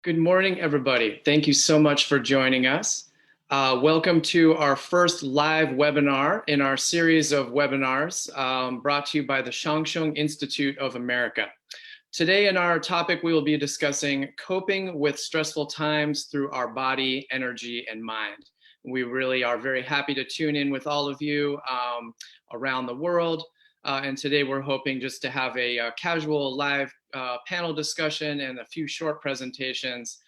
Good morning, everybody. Thank you so much for joining us. Welcome to our first live webinar in our series of webinars brought to you by the Shangsheng Institute of America. Today in our topic, we will be discussing coping with stressful times through our body, energy, and mind. We really are very happy to tune in with all of you around the world. And today we're hoping just to have a casual live panel discussion and a few short presentations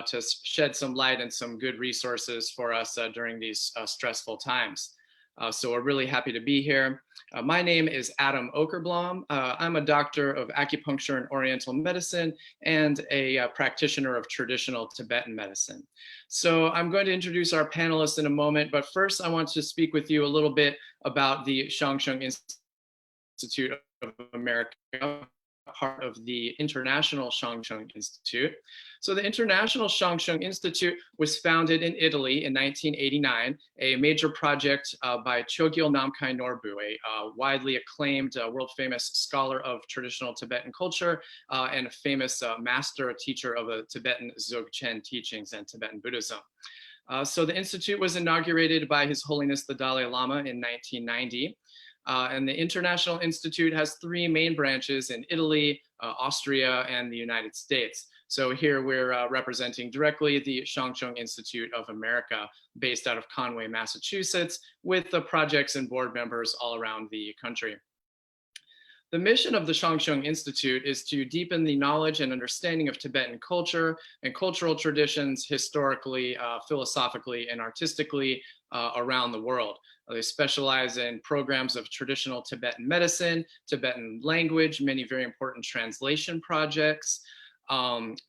to shed some light and some good resources for us during these stressful times. So we're really happy to be here. My name is Adam Okerblom. I'm a doctor of acupuncture and Oriental medicine and a practitioner of traditional Tibetan medicine. So I'm going to introduce our panelists in a moment, but first I want to speak with you a little bit about the Shangsheng Institute of America, part of the International Shangsheng Institute. So the International Shangsheng Institute was founded in Italy in 1989, a major project by Chogyal Namkhai Norbu, a widely acclaimed, world-famous scholar of traditional Tibetan culture and a famous master teacher of the Tibetan Dzogchen teachings and Tibetan Buddhism. So the institute was inaugurated by His Holiness the Dalai Lama in 1990. And the International Institute has three main branches in Italy, Austria, and the United States. So here we're representing directly the Shangsheng Institute of America, based out of Conway, Massachusetts, with the projects and board members all around the country. The mission of the Shangsheng Institute is to deepen the knowledge and understanding of Tibetan culture and cultural traditions historically, philosophically, and artistically around the world. They specialize in programs of traditional Tibetan medicine, Tibetan language, many very important translation projects,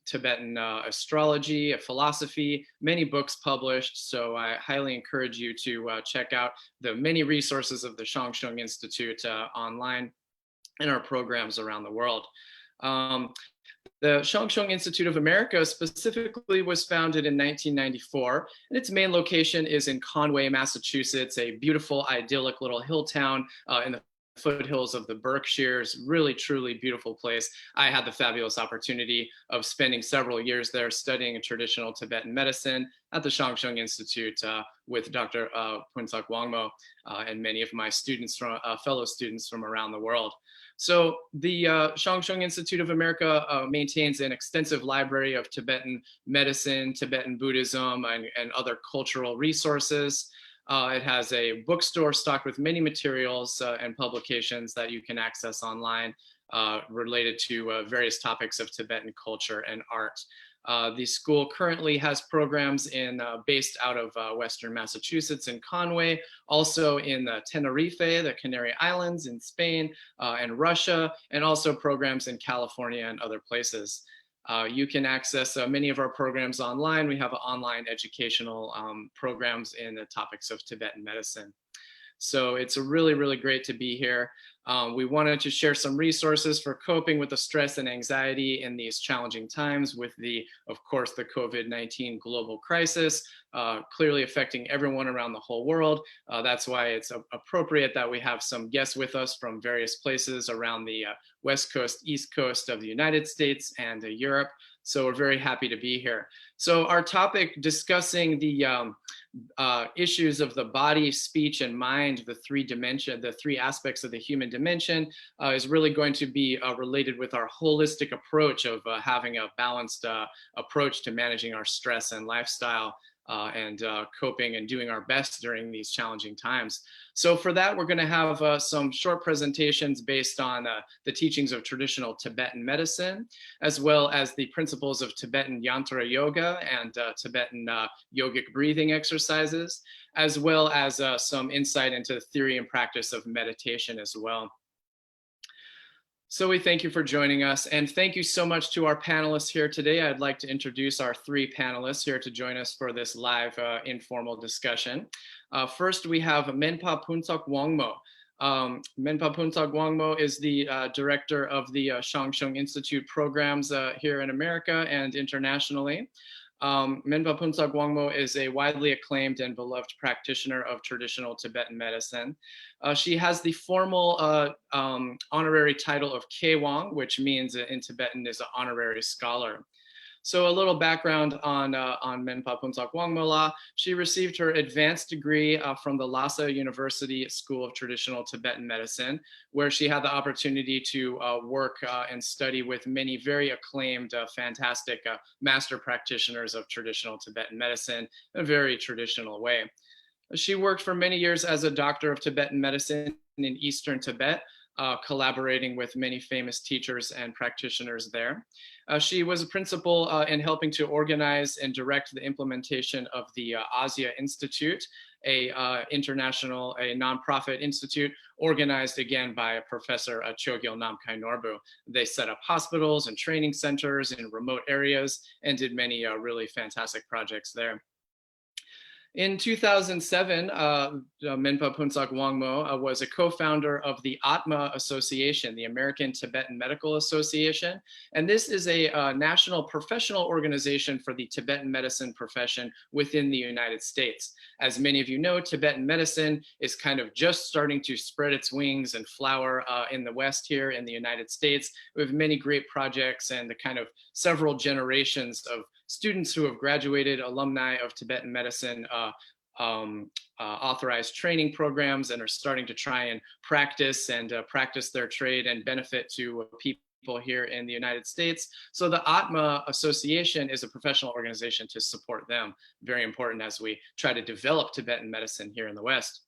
Tibetan astrology, philosophy, many books published. So I highly encourage you to check out the many resources of the Shangsheng Institute online and our programs around the world. The Shangsheng Institute of America specifically was founded in 1994, and its main location is in Conway, Massachusetts, a beautiful, idyllic little hill town in the foothills of the Berkshires. Really, truly beautiful place. I had the fabulous opportunity of spending several years there studying traditional Tibetan medicine at the Shangsheng Institute with Dr. Punsak Wangmo and many of my students, fellow students from around the world. So the Shangsheng Institute of America maintains an extensive library of Tibetan medicine, Tibetan Buddhism, and other cultural resources. It has a bookstore stocked with many materials and publications that you can access online related to various topics of Tibetan culture and art. The school currently has programs based out of Western Massachusetts in Conway, also in Tenerife, the Canary Islands in Spain and Russia, and also programs in California and other places. You can access many of our programs online. We have online educational programs in the topics of Tibetan medicine. So it's really, really great to be here. We wanted to share some resources for coping with the stress and anxiety in these challenging times with of course, the COVID-19 global crisis, clearly affecting everyone around the whole world. That's why it's appropriate that we have some guests with us from various places around the West Coast, East Coast of the United States and Europe. So we're very happy to be here. So our topic discussing the issues of the body, speech, and mind, the three aspects of the human dimension, is really going to be related with our holistic approach of having a balanced approach to managing our stress and lifestyle and coping and doing our best during these challenging times. So for that, we're going to have some short presentations based on the teachings of traditional Tibetan medicine, as well as the principles of Tibetan Yantra yoga and Tibetan yogic breathing exercises, as well as some insight into the theory and practice of meditation as well. So we thank you for joining us, and thank you so much to our panelists here today. I'd like to introduce our three panelists here to join us for this live informal discussion. First, we have Menpa Punsak Wangmo. Menpa Punsak Wangmo is the director of the Shangsheng Institute programs here in America and internationally. Menpa Punsak Wangmo is a widely acclaimed and beloved practitioner of traditional Tibetan medicine. She has the formal honorary title of Kwang, which means in Tibetan is an honorary scholar. So a little background on Menpa Phuntsok Wangmola. She received her advanced degree from the Lhasa University School of Traditional Tibetan Medicine, where she had the opportunity to work and study with many very acclaimed, fantastic master practitioners of traditional Tibetan medicine in a very traditional way. She worked for many years as a doctor of Tibetan medicine in Eastern Tibet, collaborating with many famous teachers and practitioners there. She was a principal in helping to organize and direct the implementation of the Asia Institute, a nonprofit institute organized again by Professor Chogyal Namkhai Norbu. They set up hospitals and training centers in remote areas and did many really fantastic projects there. In 2007, Menpa Phuntsok Wangmo was a co-founder of the Atma Association, the American Tibetan Medical Association. And this is a national professional organization for the Tibetan medicine profession within the United States. As many of you know, Tibetan medicine is kind of just starting to spread its wings and flower in the West here in the United States. We have many great projects and the kind of several generations of students who have graduated, alumni of Tibetan medicine, authorized training programs, and are starting to try and practice their trade and benefit to people here in the United States. So the Atma Association is a professional organization to support them. Very important as we try to develop Tibetan medicine here in the West.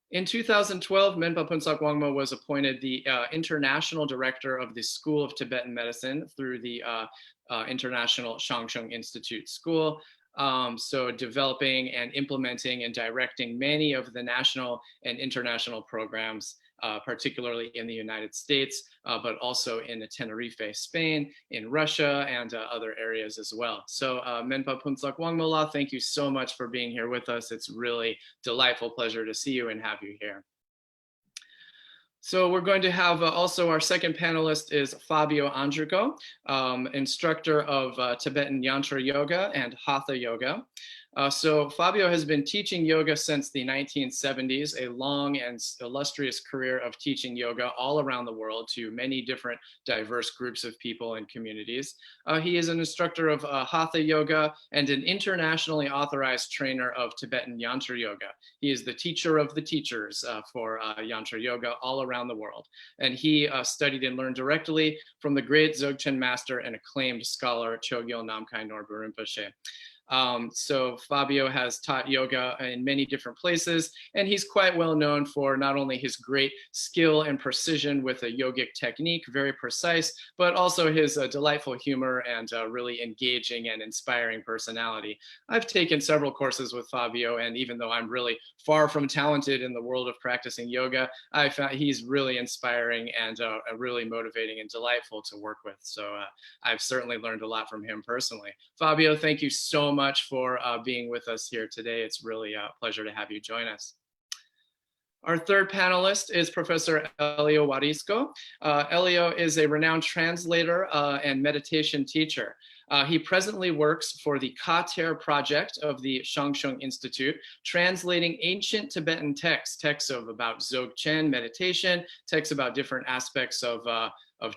In 2012, Menpa Phuntsok Wangmo was appointed the International Director of the School of Tibetan Medicine through the International Shangsheng Institute School. So developing and implementing and directing many of the national and international programs, particularly in the United States, but also in Tenerife, Spain, in Russia, and other areas as well. So Menpa Phuntsok Wangmola, thank you so much for being here with us. It's really delightful pleasure to see you and have you here. So we're going to have also our second panelist is Fabio Andrico, instructor of Tibetan Yantra yoga and Hatha yoga. So Fabio has been teaching yoga since the 1970s, a long and illustrious career of teaching yoga all around the world to many different diverse groups of people and communities. He is an instructor of Hatha yoga and an internationally authorized trainer of Tibetan Yantra yoga. He is the teacher of the teachers for Yantra yoga all around the world. And he studied and learned directly from the great Dzogchen master and acclaimed scholar Chogyal Namkhai Norbu Rinpoche. So Fabio has taught yoga in many different places, and he's quite well known for not only his great skill and precision with a yogic technique, very precise, but also his delightful humor and really engaging and inspiring personality. I've taken several courses with Fabio, and even though I'm really far from talented in the world of practicing yoga, I found he's really inspiring and really motivating and delightful to work with. So I've certainly learned a lot from him personally. Fabio, thank you so much for being with us here today. It's really a pleasure to have you join us. Our third panelist is Professor Elio Guarisco. Elio is a renowned translator and meditation teacher. He presently works for the Ka-Ter project of the Shangsheng Institute, translating ancient Tibetan texts about Dzogchen meditation, texts about different aspects of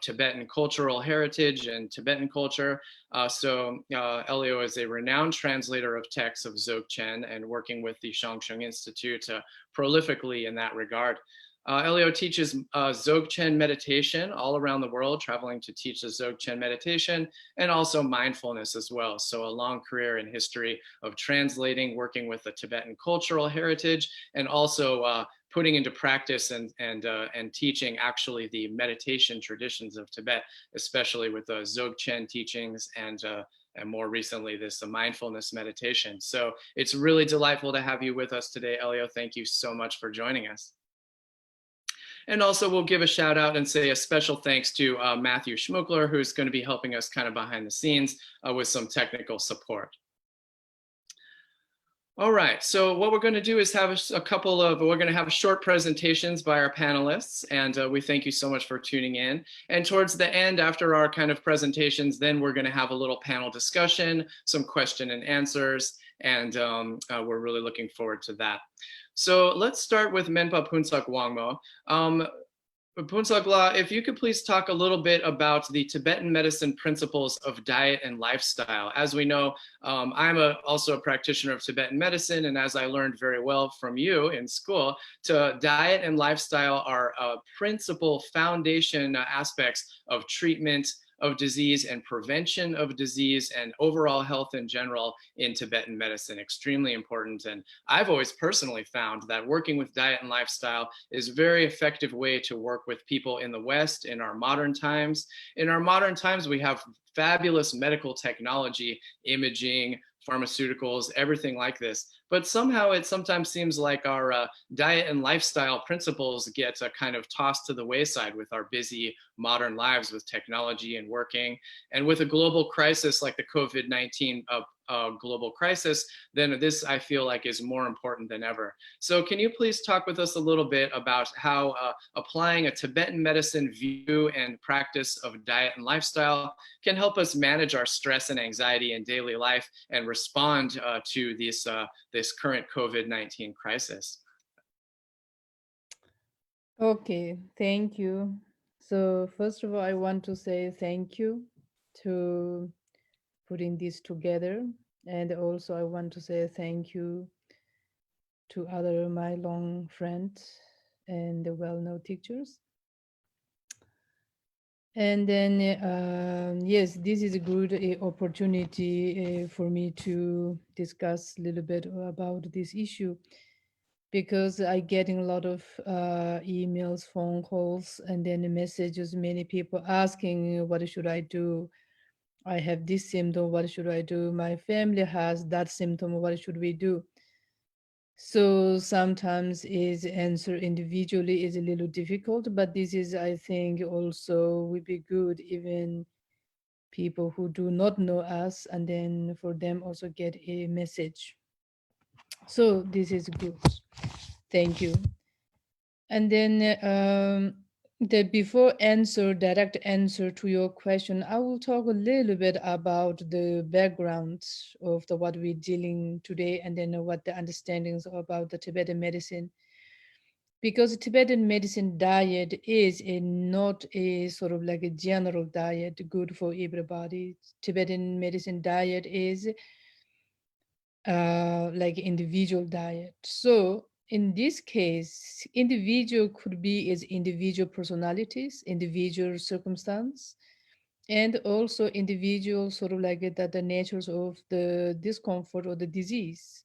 Tibetan cultural heritage and Tibetan culture. So Elio is a renowned translator of texts of Dzogchen and working with the Shangsheng Institute prolifically in that regard. Elio teaches Dzogchen meditation all around the world, traveling to teach the Dzogchen meditation and also mindfulness as well. So a long career in history of translating, working with the Tibetan cultural heritage, and also putting into practice and teaching actually the meditation traditions of Tibet, especially with the Dzogchen teachings and more recently this mindfulness meditation. So it's really delightful to have you with us today, Elio. Thank you so much for joining us. And also we'll give a shout out and say a special thanks to Matthew Schmuckler, who's going to be helping us kind of behind the scenes with some technical support. All right, so what we're going to do is have we're going to have short presentations by our panelists, and we thank you so much for tuning in. And towards the end, after our kind of presentations, then we're going to have a little panel discussion, some question and answers, and we're really looking forward to that. So let's start with Menpa Phuntsok Wangmo. Punsagla, if you could please talk a little bit about the Tibetan medicine principles of diet and lifestyle. As we know, I'm also a practitioner of Tibetan medicine, and as I learned very well from you in school, diet and lifestyle are principal foundation aspects of treatment of disease and prevention of disease and overall health in general in Tibetan medicine. Extremely important. And I've always personally found that working with diet and lifestyle is a very effective way to work with people in the West in our modern times. In our modern times, we have fabulous medical technology, imaging, pharmaceuticals, everything like this. But somehow it sometimes seems like our diet and lifestyle principles get kind of tossed to the wayside with our busy modern lives with technology and working. And with a global crisis like the COVID-19 global crisis, then this I feel like is more important than ever. So can you please talk with us a little bit about how applying a Tibetan medicine view and practice of diet and lifestyle can help us manage our stress and anxiety in daily life and respond to this current COVID-19 crisis? Okay, thank you. So first of all, I want to say thank you to putting this together. And also I want to say thank you to other my long friends and the well-known teachers. And then, yes, this is a good opportunity for me to discuss a little bit about this issue because I getting a lot of emails, phone calls, and then messages. Many people asking, "What should I do? I have this symptom. What should I do? My family has that symptom. What should we do?" So sometimes is answer individually is a little difficult, but this is, I think, also would be good even people who do not know us, and then for them also get a message. So this is good. Thank you. And then the before answer, direct answer to your question, I will talk a little bit about the background of the what we're dealing today, and then what the understandings about the Tibetan medicine. Because Tibetan medicine diet is a not a sort of like a general diet good for everybody. Tibetan medicine diet is like individual diet. So in this case, individual could be is individual personalities, individual circumstance, and also individual sort of like that the natures of the discomfort or the disease.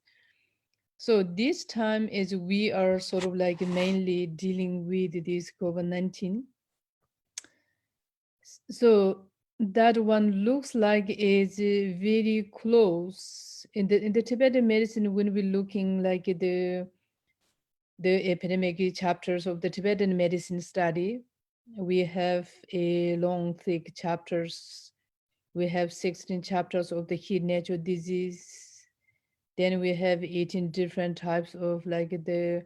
So this time is we are sort of like mainly dealing with this COVID-19. So that one looks like is very close in the Tibetan medicine when we're looking like the epidemic chapters of the Tibetan medicine study. We have a long, thick chapters. We have 16 chapters of the heat natural disease. Then we have 18 different types of like the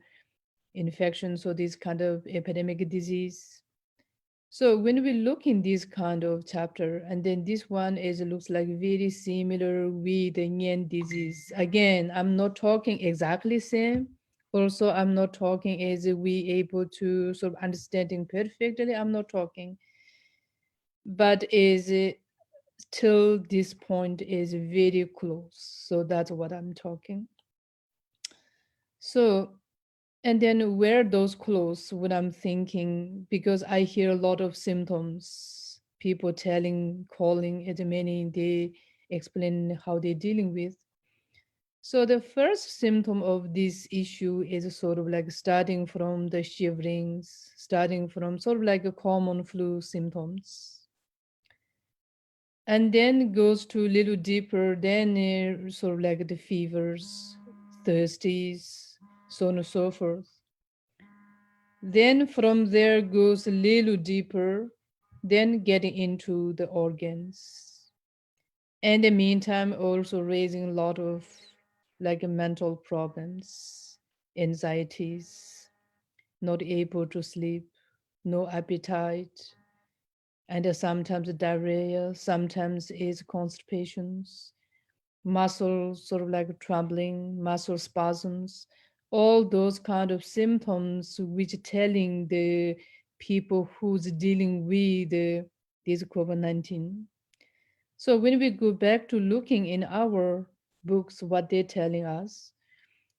infections or this kind of epidemic disease. So when we look in this kind of chapter, and then this one is looks like very similar with the Nyen disease. Again, I'm not talking exactly same. Also, I'm not talking as we able to sort of understanding perfectly. I'm not talking, but is till this point is very close. So that's what I'm talking. So and then where those clothes when I'm thinking, because I hear a lot of symptoms, people telling, calling at many, they explain how they're dealing with. So the first symptom of this issue is sort of like starting from the shiverings, starting from sort of like a common flu symptoms. And then goes to a little deeper, then sort of like the fevers, thirsties, so on and so forth. Then from there goes a little deeper, then getting into the organs. And in the meantime, also raising a lot of like mental problems, anxieties, not able to sleep, no appetite, and sometimes diarrhea, sometimes is constipations, muscle sort of like trembling, muscle spasms, all those kind of symptoms which telling people who's dealing with this COVID-19. So when we go back to looking in our books, what they're telling us,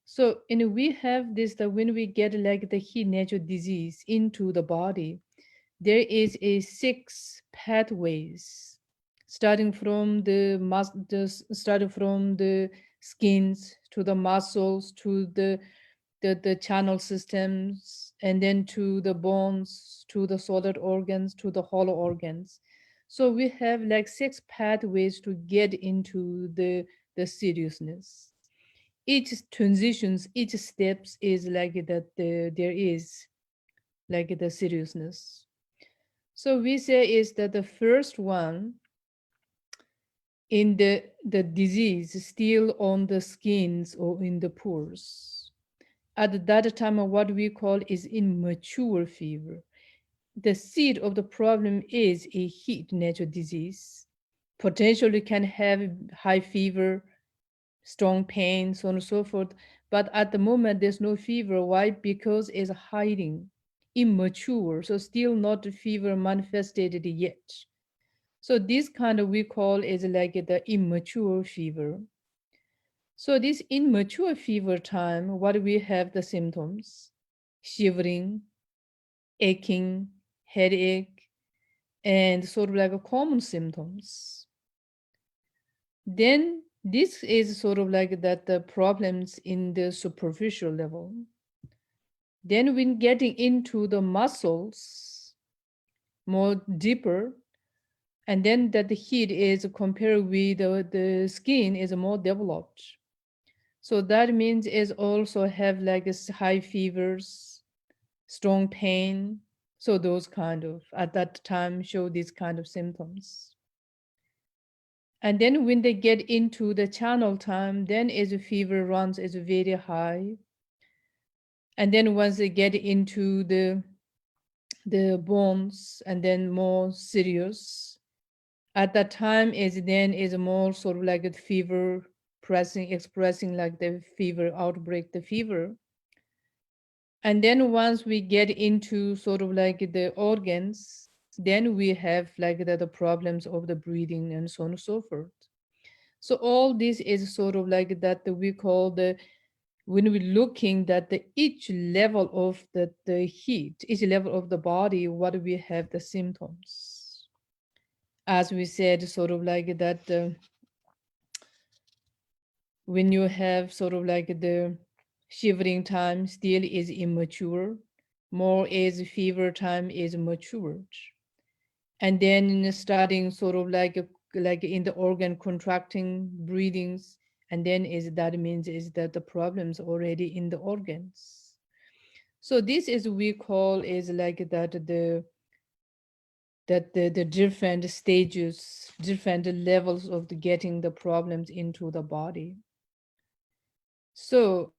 so and we have this that when we get like the heat natural disease into the body, there is a six pathways starting from starting from the skins to the muscles to the channel systems, and then to the bones, to the solid organs, to the hollow organs. So we have like six pathways to get into the seriousness. Each transitions, each steps is like that there is like the seriousness. So we say is that the first one in the disease still on the skins or in the pores. At that time, what we call is immature fever. The seed of the problem is a heat natural disease. Potentially can have high fever, strong pain, so on and so forth. But at the moment, there's no fever. Why? Because it's hiding, immature, so still not the fever manifested yet. So this kind of we call is like the immature fever. So this immature fever time, what we have the symptoms, shivering, aching, headache, and sort of like a common symptoms. Then this is sort of like that the problems in the superficial level. Then when getting into the muscles more deeper, and then that the heat is compared with the skin is more developed. So that means is also have like this high fevers, strong pain. So those kind of at that time show these kind of symptoms. And then when they get into the channel time, then is a fever runs is very high. And then once they get into the bones and then more serious, at that time is then is more sort of like a fever expressing like the fever outbreak, the fever. And then once we get into sort of like the organs, then we have like the problems of the breathing and so on and so forth. So all this is sort of like that we call the when we're looking that the each level of the heat, each level of the body, what we have the symptoms. As we said, sort of like that when you have sort of like the shivering time still is immature, more is fever time is matured. And then starting sort of like in the organ contracting breathings, and then is that means is that the problems already in the organs. So this is we call is like that the different stages, different levels of the getting the problems into the body. So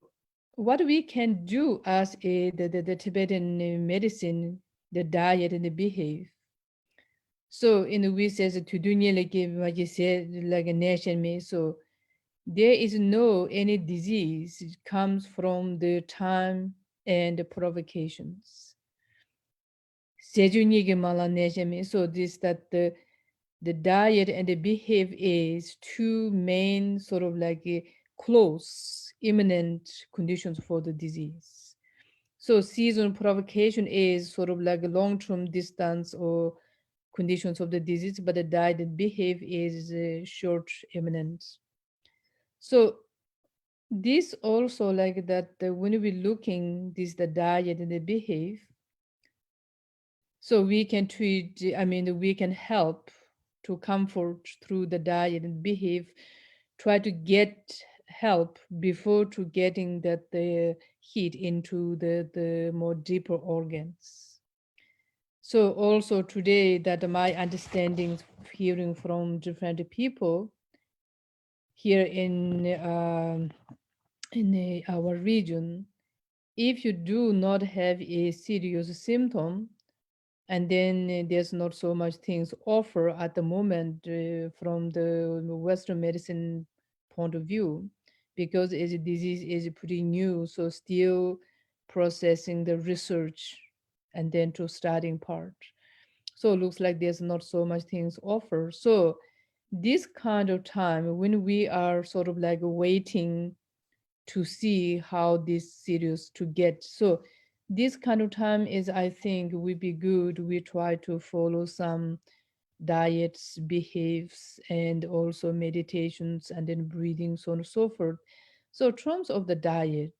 what we can do as the Tibetan medicine, the diet and the behave. So in the we says to dunya like what you said like a nation me. So there is no any disease it comes from the time and the provocations. Sejunyige mala nation me. So this that the diet and the behave is two main sort of like a close imminent conditions for the disease. So season provocation is sort of like a long-term distance or conditions of the disease, but the diet and behave is short imminent. So this also like that when we looking this the diet and the behave, so we can treat, I mean, we can help to comfort through the diet and behave, try to get help before to getting that the heat into the more deeper organs. So also today that my understanding hearing from different people here in our region, if you do not have a serious symptom, and then there's not so much things offer at the moment from the Western medicine point of view, because as a disease is pretty new, so still processing the research and then to starting part. So it looks like there's not so much things offer. So this kind of time when we are sort of like waiting to see how this series to get. So this kind of time is, I think, would be good. We try to follow some diets, behaves, and also meditations, and then breathing, so on and so forth. So, in terms of the diet,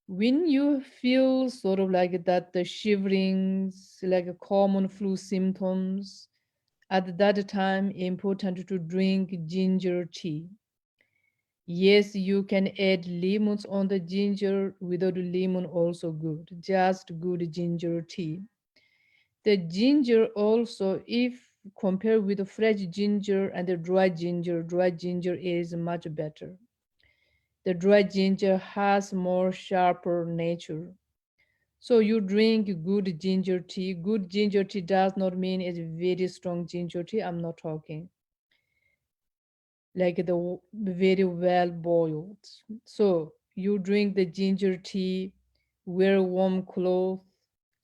when you feel sort of like that, the shiverings, like a common flu symptoms, at that time, important to drink ginger tea. Yes, you can add lemons on the ginger. Without lemon, also good. Just good ginger tea. The ginger also, if compared with the fresh ginger and the dry ginger is much better. The dry ginger has more sharper nature. So you drink good ginger tea. Good ginger tea does not mean it's very strong ginger tea. I'm not talking like the very well boiled. So you drink the ginger tea, wear warm clothes,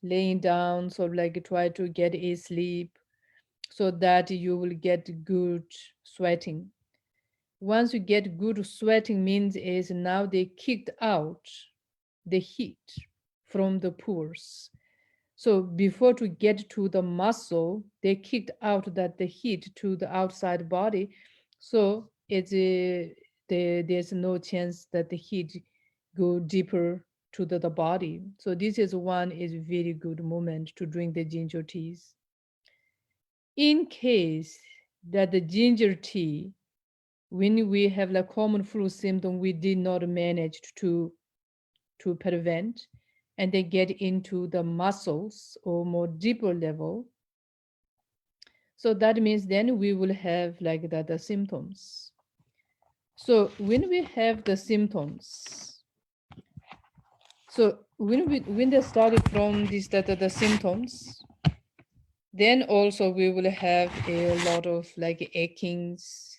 laying down, so like try to get a sleep so that you will get good sweating. Once you get good sweating means is now they kicked out the heat from the pores. So before to get to the muscle, they kicked out that the heat to the outside body. So there's no chance that the heat go deeper to the body. So this is one is very good moment to drink the ginger teas. In case that the ginger tea, when we have like common flu symptom, we did not manage to prevent, and they get into the muscles or more deeper level. So that means then we will have like the symptoms. So when we have the symptoms, so when they started from this the symptoms, then also we will have a lot of like achings,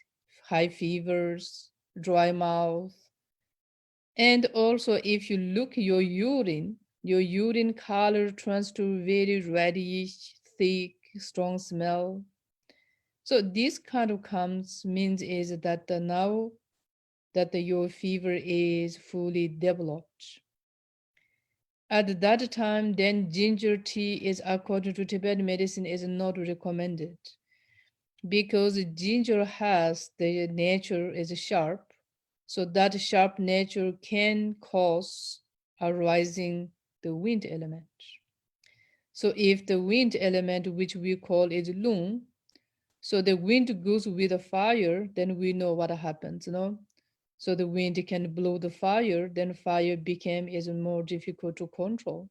high fevers, dry mouth. And also if you look your urine color turns to very reddish, thick, strong smell. So this kind of comes means is that now that your fever is fully developed. At that time, then ginger tea is, according to Tibetan medicine, is not recommended because ginger has the nature is sharp, so that sharp nature can cause arising the wind element. So if the wind element, which we call is lung, so the wind goes with the fire, then we know what happens, So the wind can blow the fire, then fire became is more difficult to control.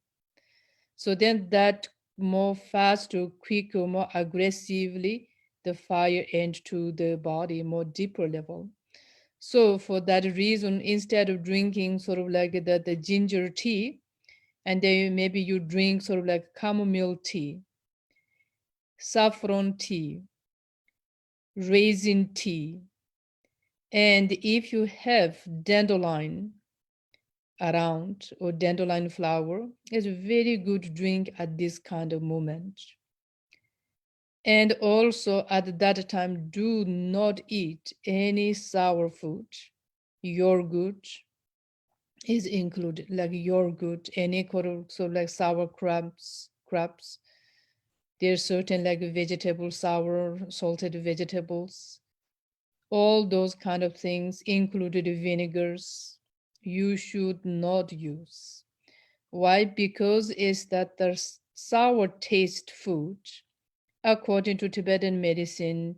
So then that more faster, quicker, more aggressively, the fire into the body, more deeper level. So for that reason, instead of drinking sort of like the ginger tea, and then maybe you drink sort of like chamomile tea, saffron tea, raisin tea, and if you have dandelion around or dandelion flower, it's a very good drink at this kind of moment. And also at that time, do not eat any sour food. Yogurt is included, like yogurt, any kind of so like sour crabs. There's certain like vegetable sour, salted vegetables, all those kind of things, included vinegars, you should not use. Why? Because it's that the sour taste food. According to Tibetan medicine,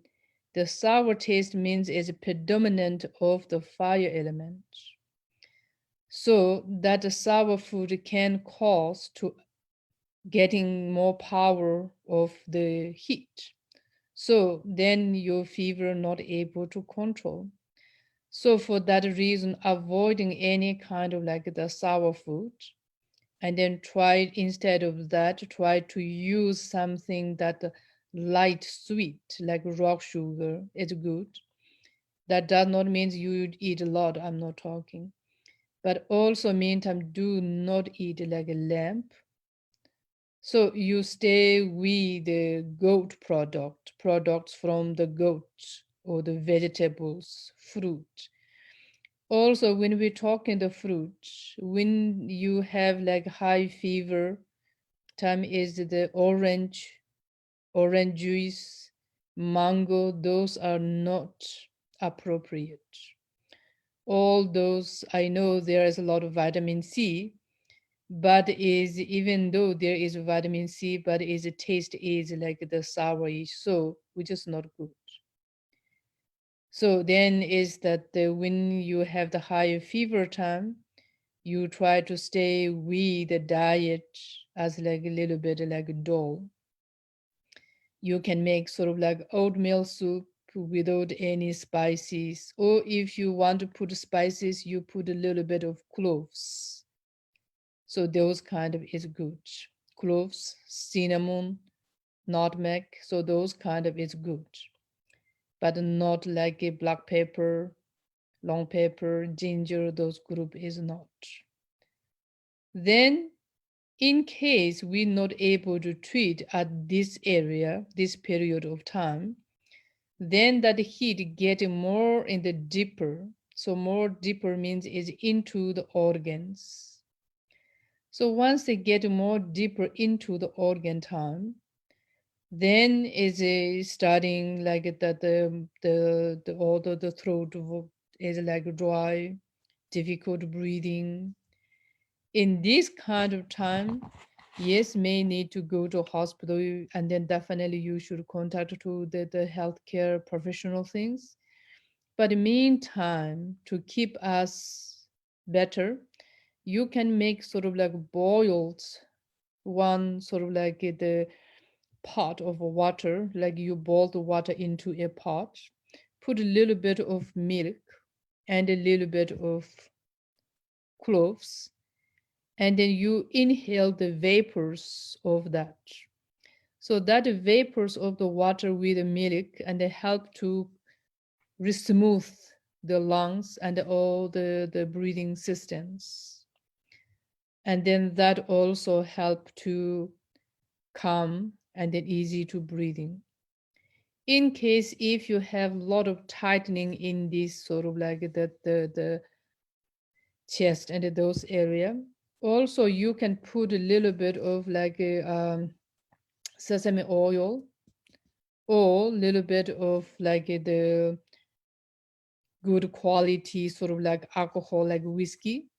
the sour taste means is predominant of the fire element. So that the sour food can cause to getting more power of the heat. So then your fever not able to control. So for that reason, avoiding any kind of like the sour food, and then try instead of that, try to use something that light sweet like rock sugar is good. That does not mean you eat a lot. I'm not talking, but also meantime do not eat like a lamb So you stay with the goat products from the goat or the vegetables, fruit. Also, when we talk in the fruit, when you have like high fever, time is the orange juice, mango, those are not appropriate. All those, I know there is a lot of vitamin C, but is even though there is vitamin C, but is taste is like the sourish, so which is not good. So then is that when you have the higher fever time, you try to stay with the diet as like a little bit like dull. You can make sort of like oatmeal soup without any spices, or if you want to put spices, you put a little bit of cloves. So those kind of is good. Cloves, cinnamon, nutmeg, so those kind of is good, but not like a black pepper, long pepper, ginger, those group is not. Then in case we're not able to treat at this area, this period of time, then that heat getting more in the deeper. So more deeper means is into the organs. So once they get more deeper into the organ time, then is a starting like that the all the throat is like dry, difficult breathing. In this kind of time, yes, may need to go to hospital, and then definitely you should contact to the healthcare professional things. But meantime, to keep us better, you can make sort of like boiled one sort of like the pot of water, like you boil the water into a pot, put a little bit of milk and a little bit of cloves, and then you inhale the vapors of that. So that vapors of the water with the milk and they help to smooth the lungs and all the breathing systems. And then that also help to calm and then easy to breathing. In case if you have a lot of tightening in this sort of like the chest and those area, also you can put a little bit of like a sesame oil or a little bit of like the good quality sort of like alcohol like whiskey,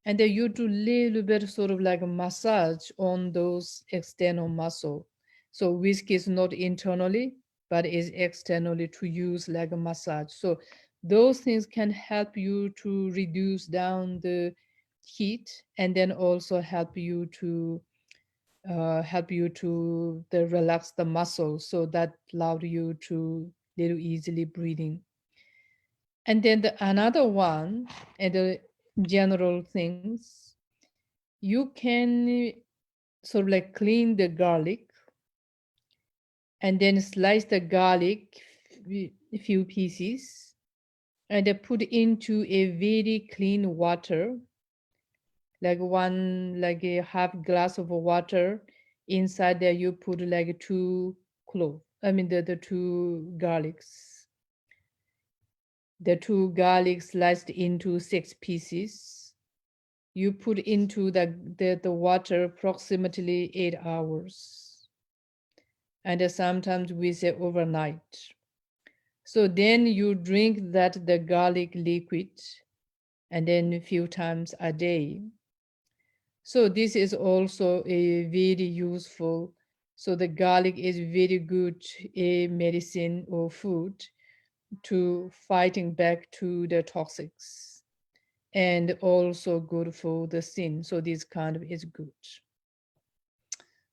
and then you do little bit sort of like a massage on those external muscle. So whiskey is not internally but is externally to use like a massage. So those things can help you to reduce down the heat and then also help you to the relax the muscles, so that allow you to little easily breathing. And then another one and the general things, you can sort of like clean the garlic and then slice the garlic a few pieces and then put into a very clean water, like one like a half glass of water. Inside there you put like two clove, I mean the two garlics, the two garlics sliced into 6 pieces. You put into the water approximately 8 hours, and sometimes we say overnight. So then you drink that the garlic liquid and then a few times a day. So this is also a very useful. So the garlic is very good a medicine or food to fighting back to the toxics and also good for the skin. So this kind of is good.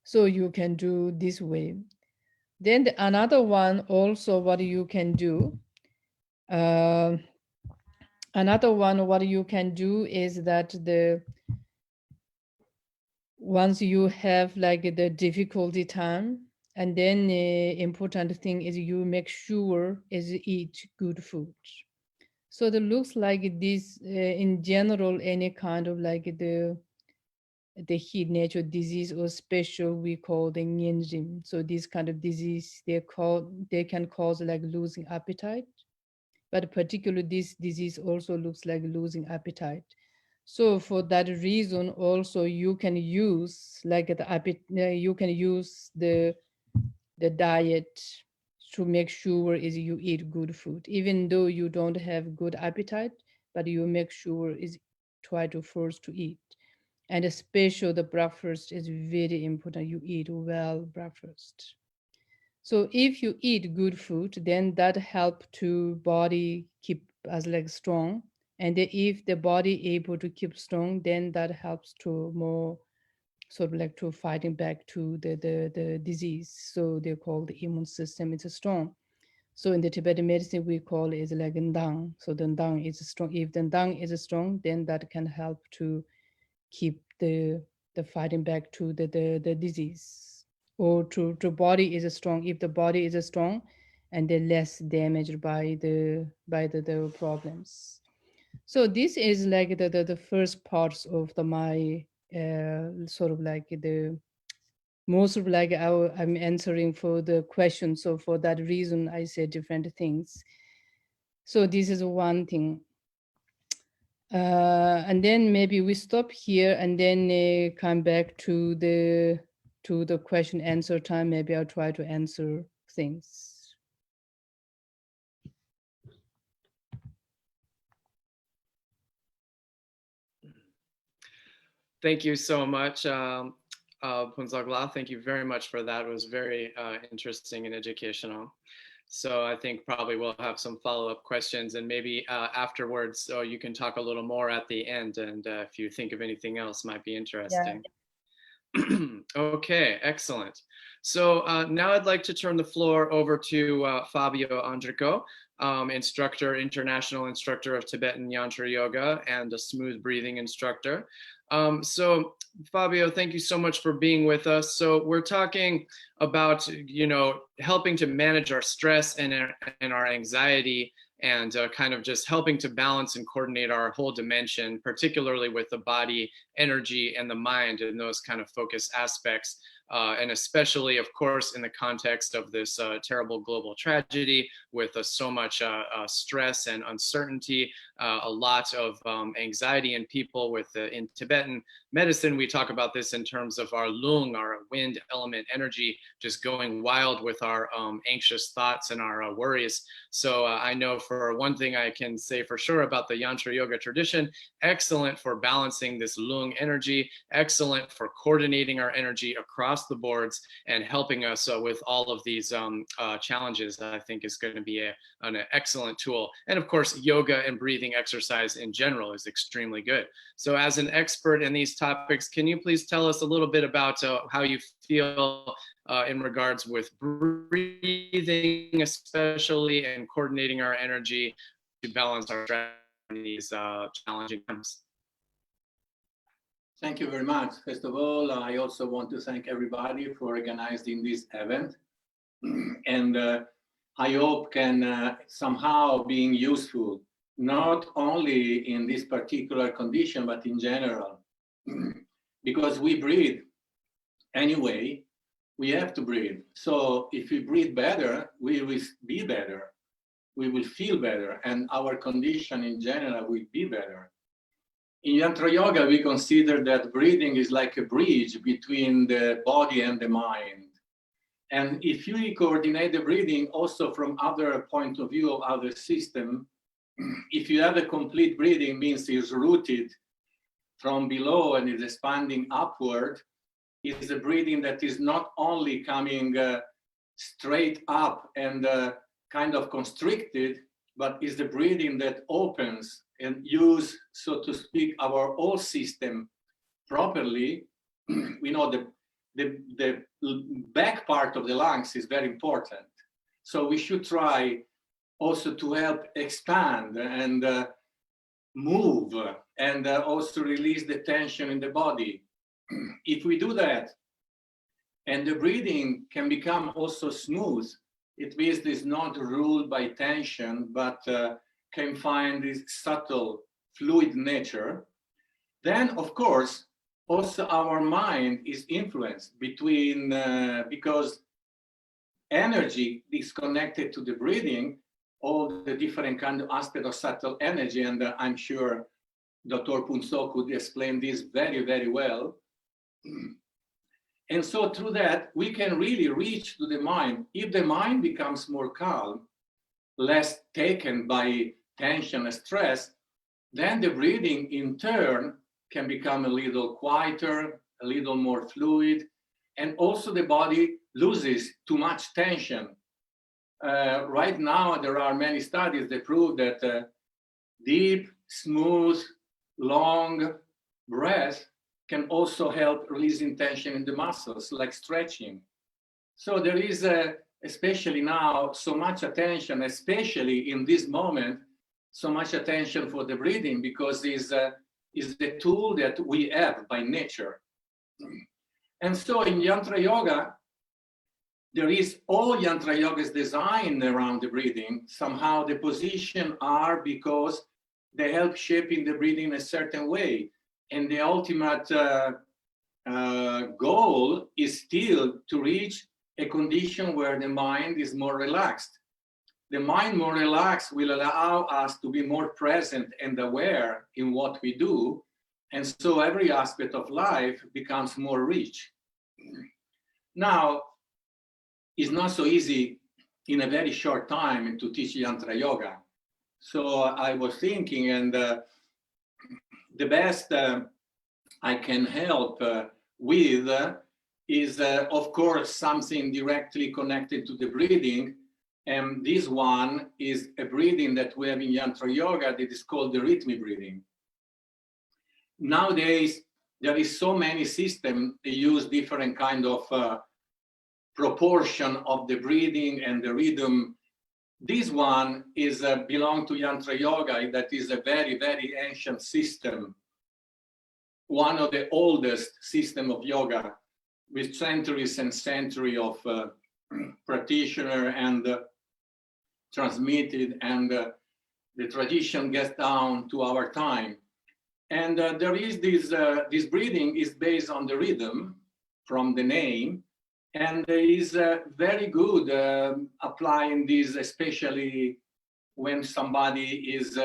So you can do this way. Then another one also what you can do. Uh, Another one what you can do is that the once you have like the difficulty time, and then the important thing is you make sure is eat good food. So it looks like this in general any kind of like the the heat nature disease or special we call the Nyenjim. So this kind of disease, they can cause like losing appetite, but particularly this disease also looks like losing appetite. So for that reason, also you can use like you can use the diet to make sure is you eat good food, even though you don't have good appetite, but you make sure is try to force to eat. And especially the breakfast is very important. You eat well breakfast. So if you eat good food, then that help to body keep as like strong. And if the body able to keep strong, then that helps to more sort of like to fighting back to the disease. So they call the immune system is strong. So in the Tibetan medicine, we call it is like ndang. So the ndang is strong. If the ndang is strong, then that can help to keep the fighting back to the disease, or to body is strong. If the body is strong and they're less damaged by the problems. So this is like the first parts of my sort of like the most of like I'm answering for the question. So for that reason, I said different things. So this is one thing. And then maybe we stop here and then come back to the question answer time. Maybe I'll try to answer things. Thank you so much, Punzagla. Thank you very much for that. It was very interesting and educational. So I think probably we'll have some follow-up questions, and maybe afterwards, so you can talk a little more at the end, and if you think of anything else might be interesting. Yeah. Okay, excellent. So now I'd like to turn the floor over to Fabio Andrico, international instructor of Tibetan Yantra Yoga and a smooth breathing instructor. So Fabio, thank you so much for being with us. So we're talking about, helping to manage our stress and our anxiety, and kind of just helping to balance and coordinate our whole dimension, particularly with the body, energy, and the mind, and those kind of focus aspects. And especially, of course, in the context of this terrible global tragedy with so much stress and uncertainty, a lot of anxiety in people in Tibetan medicine, we talk about this in terms of our lung, our wind element energy, just going wild with our anxious thoughts and our worries. So I know for one thing I can say for sure about the Yantra Yoga tradition, excellent for balancing this lung energy, excellent for coordinating our energy across the boards and helping us with all of these challenges. I think is going to be an excellent tool. And of course, yoga and breathing exercise in general is extremely good. So as an expert in these topics, can you please tell us a little bit about how you feel in regards with breathing, especially, and coordinating our energy to balance our stress in these challenging times? Thank you very much. First of all, I also want to thank everybody for organizing this event. And I hope can somehow being useful, not only in this particular condition, but in general. Because we breathe anyway, we have to breathe. So if we breathe better, we will be better. We will feel better, and our condition in general will be better. In Yantra Yoga, we consider that breathing is like a bridge between the body and the mind. And if you coordinate the breathing also from other point of view of other system, if you have a complete breathing, means it's rooted from below and is expanding upward, is a breathing that is not only coming straight up and kind of constricted, but is the breathing that opens and use, so to speak, our whole system properly. We know the back part of the lungs is very important. So we should try also to help expand and move and also release the tension in the body. If we do that, and the breathing can become also smooth, it means it's not ruled by tension, but can find this subtle fluid nature, then of course also our mind is influenced between, because energy is connected to the breathing, all the different kind of aspects of subtle energy, and I'm sure Dr. Punso could explain this very, very well. And so through that, we can really reach to the mind. If the mind becomes more calm, less taken by tension and stress, then the breathing in turn can become a little quieter, a little more fluid, and also the body loses too much tension. Right now, there are many studies that prove that deep, smooth, long breath can also help releasing tension in the muscles, like stretching. So there is, especially now, so much attention, especially in this moment, so much attention for the breathing, because is the tool that we have by nature. And so in Yantra Yoga, there is all Yantra Yoga is designed around the breathing. Somehow the position are because they help shaping the breathing in a certain way. And the ultimate goal is still to reach a condition where the mind is more relaxed. The mind more relaxed will allow us to be more present and aware in what we do. And so every aspect of life becomes more rich. Now, it's not so easy in a very short time to teach Yantra Yoga. So I was thinking, and the best I can help with is, of course, something directly connected to the breathing. And this one is a breathing that we have in Yantra Yoga that is called the rhythmic breathing. Nowadays, there is so many systems that use different kind of proportion of the breathing and the rhythm. This one is belong to Yantra Yoga, that is a very, very ancient system, one of the oldest system of yoga, with centuries and centuries of practitioner and transmitted, and the tradition gets down to our time. And there is this breathing is based on the rhythm from the name, and is very good applying this, especially when somebody is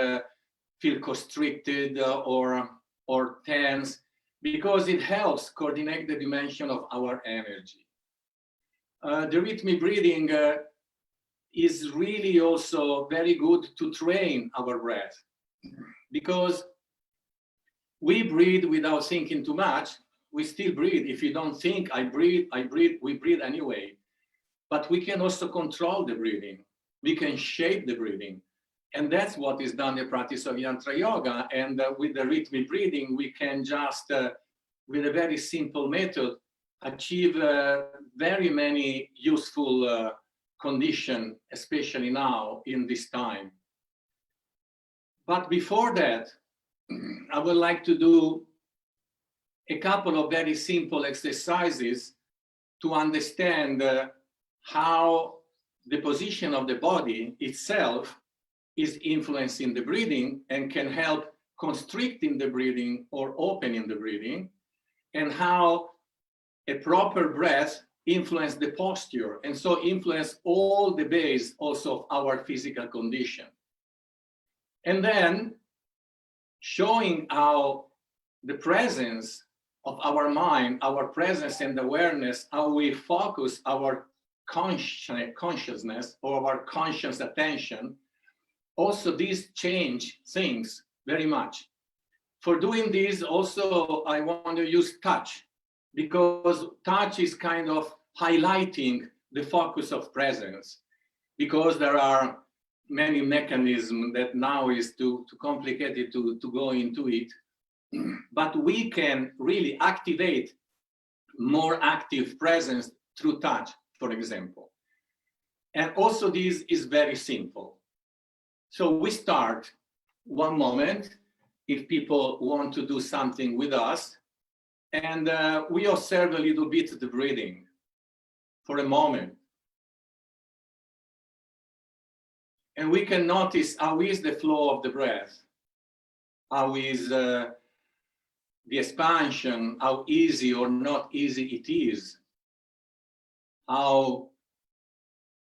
feel constricted or tense, because it helps coordinate the dimension of our energy. The rhythmic breathing is really also very good to train our breath, because we breathe without thinking too much. We still breathe. If you don't think, I breathe, we breathe anyway. But we can also control the breathing. We can shape the breathing. And that's what is done in the practice of Yantra Yoga. And with the rhythmic breathing, we can just, with a very simple method, achieve very many useful conditions, especially now in this time. But before that, I would like to do a couple of very simple exercises to understand how the position of the body itself is influencing the breathing and can help constricting the breathing or opening the breathing, and how a proper breath influences the posture, and so influence all the base also of our physical condition. And then showing how the presence of our mind, our presence and awareness, how we focus our consciousness or our conscious attention, also these change things very much. For doing this, also I want to use touch, because touch is kind of highlighting the focus of presence, because there are many mechanisms that now is too complicated to go into it. But we can really activate more active presence through touch, for example. And also this is very simple. So we start one moment, if people want to do something with us, and we observe a little bit the breathing for a moment. And we can notice how is the flow of the breath, how is the the expansion, how easy or not easy it is, how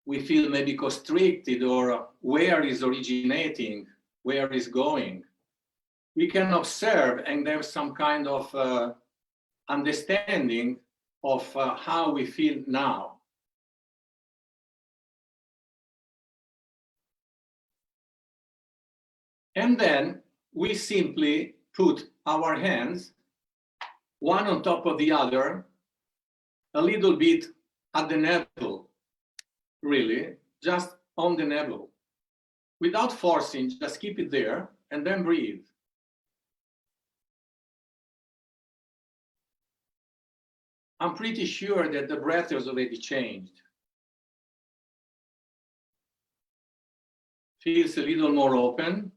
we feel maybe constricted or where is originating, where is going. We can observe and have some kind of understanding of how we feel now. And then we simply put our hands one on top of the other, a little bit at the navel, really, just on the navel, without forcing, just keep it there and then breathe. I'm pretty sure that the breath has already changed. Feels a little more open.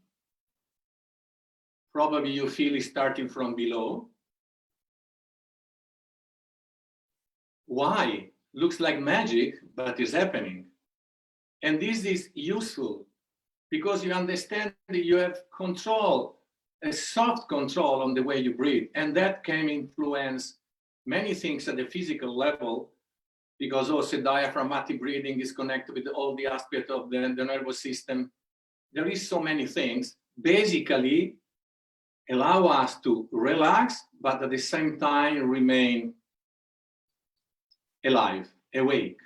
Probably you feel it starting from below. Why? Looks like magic, but it's happening. And this is useful because you understand that you have control, a soft control on the way you breathe. And that can influence many things at the physical level, because also diaphragmatic breathing is connected with all the aspects of the nervous system. There is so many things. Basically, allow us to relax, but at the same time remain alive, awake,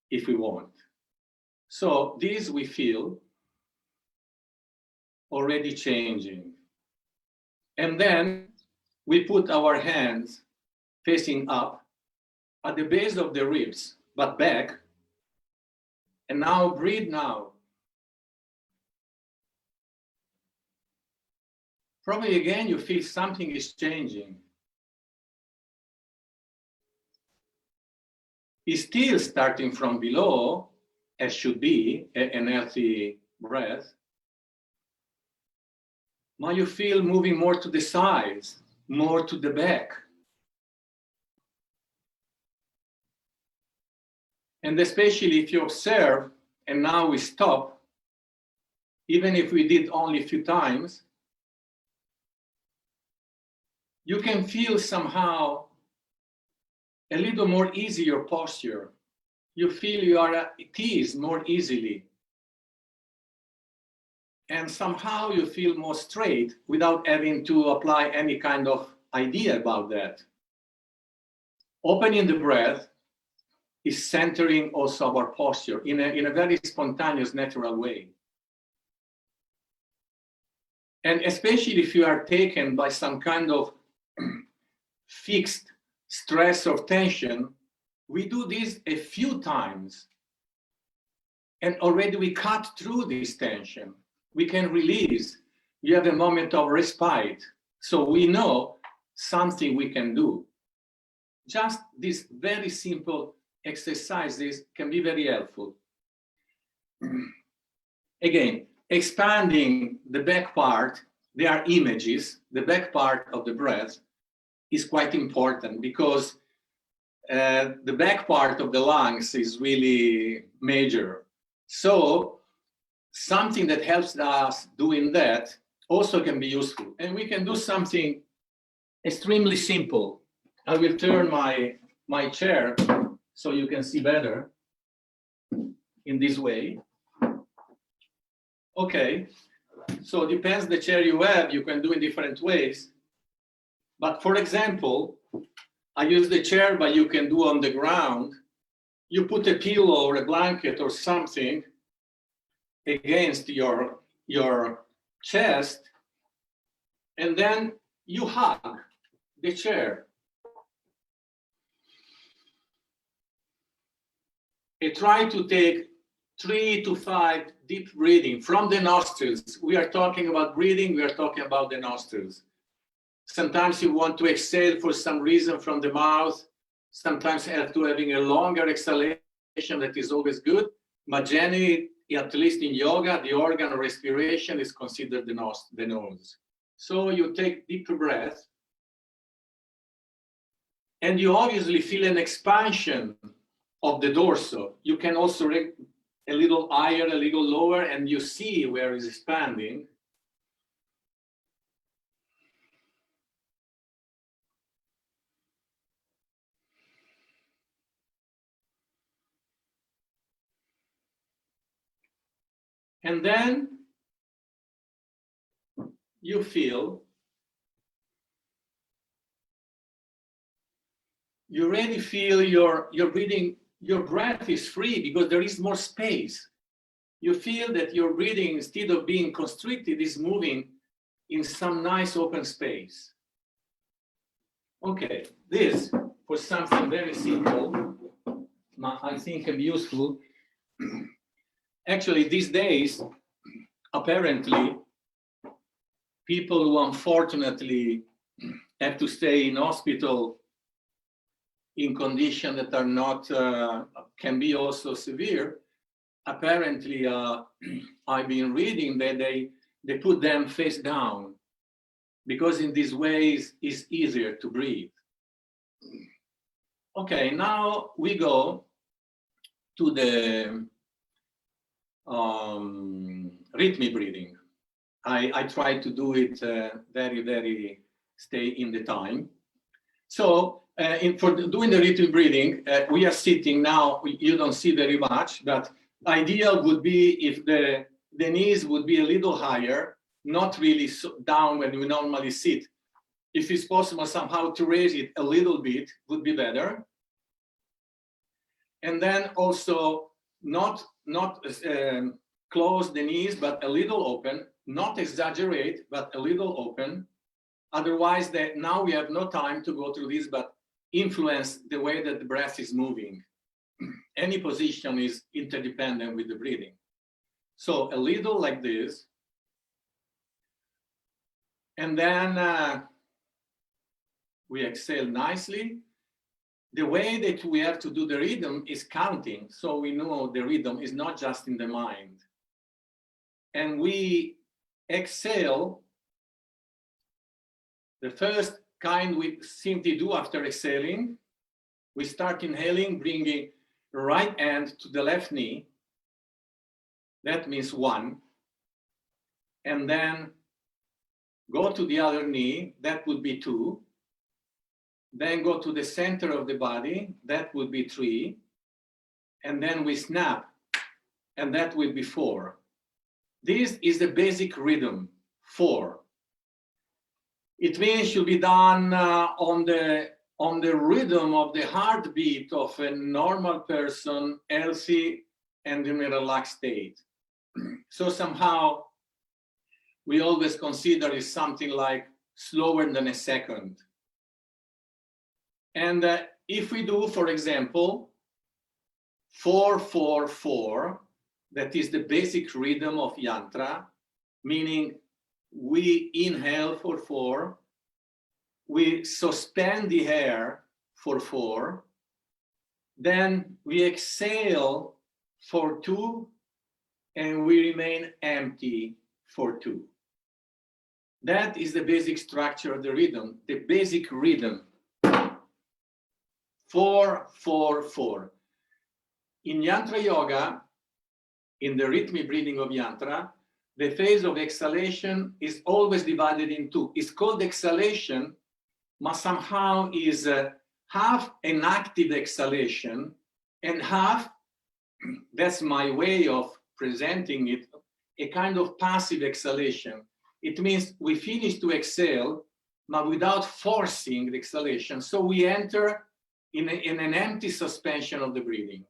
if we want. So this we feel already changing. And then we put our hands facing up at the base of the ribs, but back. And now breathe now. Probably again, you feel something is changing. It's still starting from below, as should be, an healthy breath. Now you feel moving more to the sides, more to the back. And especially if you observe, and now we stop, even if we did only a few times, you can feel somehow a little more easier posture. You feel you are at ease more easily. And somehow you feel more straight without having to apply any kind of idea about that. Opening the breath is centering also our posture in a very spontaneous, natural way. And especially if you are taken by some kind of fixed stress or tension, we do this a few times. And already we cut through this tension. We can release. You have a moment of respite. So we know something we can do. Just these very simple exercises can be very helpful. Again, expanding the back part, there are images. The back part of the breath is quite important because the back part of the lungs is really major. So something that helps us doing that also can be useful. And we can do something extremely simple. I will turn my chair so you can see better in this way. Okay, so depends the chair you have, you can do in different ways. But for example, I use the chair, but you can do on the ground. You put a pillow or a blanket or something against your chest, and then you hug the chair. And try to take 3 to 5 deep breathing from the nostrils. We are talking about breathing, we are talking about the nostrils. Sometimes you want to exhale for some reason from the mouth. Sometimes you have to having a longer exhalation, that is always good. But generally, at least in yoga, the organ of respiration is considered the nose. So you take deep breath, and you obviously feel an expansion of the dorsal. You can also a little higher, a little lower, and you see where it's expanding. And then you feel, you really feel your breathing, your breath is free because there is more space. You feel that your breathing, instead of being constricted, is moving in some nice open space. Okay, this for something very simple, I think can be useful. Actually, these days, apparently, people who unfortunately have to stay in hospital in conditions that are not, can be also severe, apparently, I've been reading that they put them face down because in these ways it's easier to breathe. Okay, now we go to the rhythmic breathing. I try to do it very stay in the time. So for doing the rhythmic breathing, we are sitting now. You don't see very much, but ideal would be if the knees would be a little higher, not really down when we normally sit. If it's possible somehow to raise it a little bit, would be better. And then also not close the knees, but a little open, not exaggerate, but a little open. Otherwise, now we have no time to go through this, but influence the way that the breath is moving. Any position is interdependent with the breathing. So a little like this. And then we exhale nicely. The way that we have to do the rhythm is counting. So we know the rhythm is not just in the mind. And we exhale. The first kind we simply do after exhaling, we start inhaling, bringing the right hand to the left knee. That means 1. And then go to the other knee, that would be 2. Then go to the center of the body, that would be 3. And then we snap, and that will be 4. This is the basic rhythm, 4. It means should be done on the rhythm of the heartbeat of a normal person, healthy and in a relaxed state. So somehow we always consider it something like slower than a second. And if we do, for example, 4-4-4, that is the basic rhythm of Yantra, meaning we inhale for 4, we suspend the air for 4, then we exhale for 2, and we remain empty for 2. That is the basic structure of the rhythm, the basic rhythm. 4-4-4. In Yantra Yoga, in the rhythmic breathing of Yantra, the phase of exhalation is always divided in 2. It's called exhalation, but somehow is half an active exhalation and half, that's my way of presenting it, a kind of passive exhalation. It means we finish to exhale, but without forcing the exhalation. So we enter in an empty suspension of the breathing.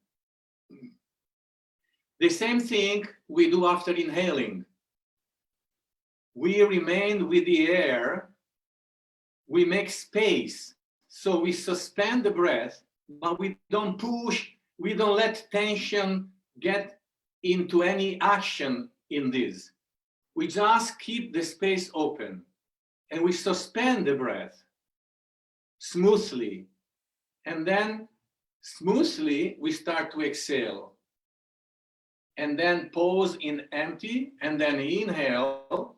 The same thing we do after inhaling. We remain with the air, we make space. So we suspend the breath, but we don't push, we don't let tension get into any action in this. We just keep the space open and we suspend the breath smoothly. And then smoothly we start to exhale. And then pause in empty and then inhale.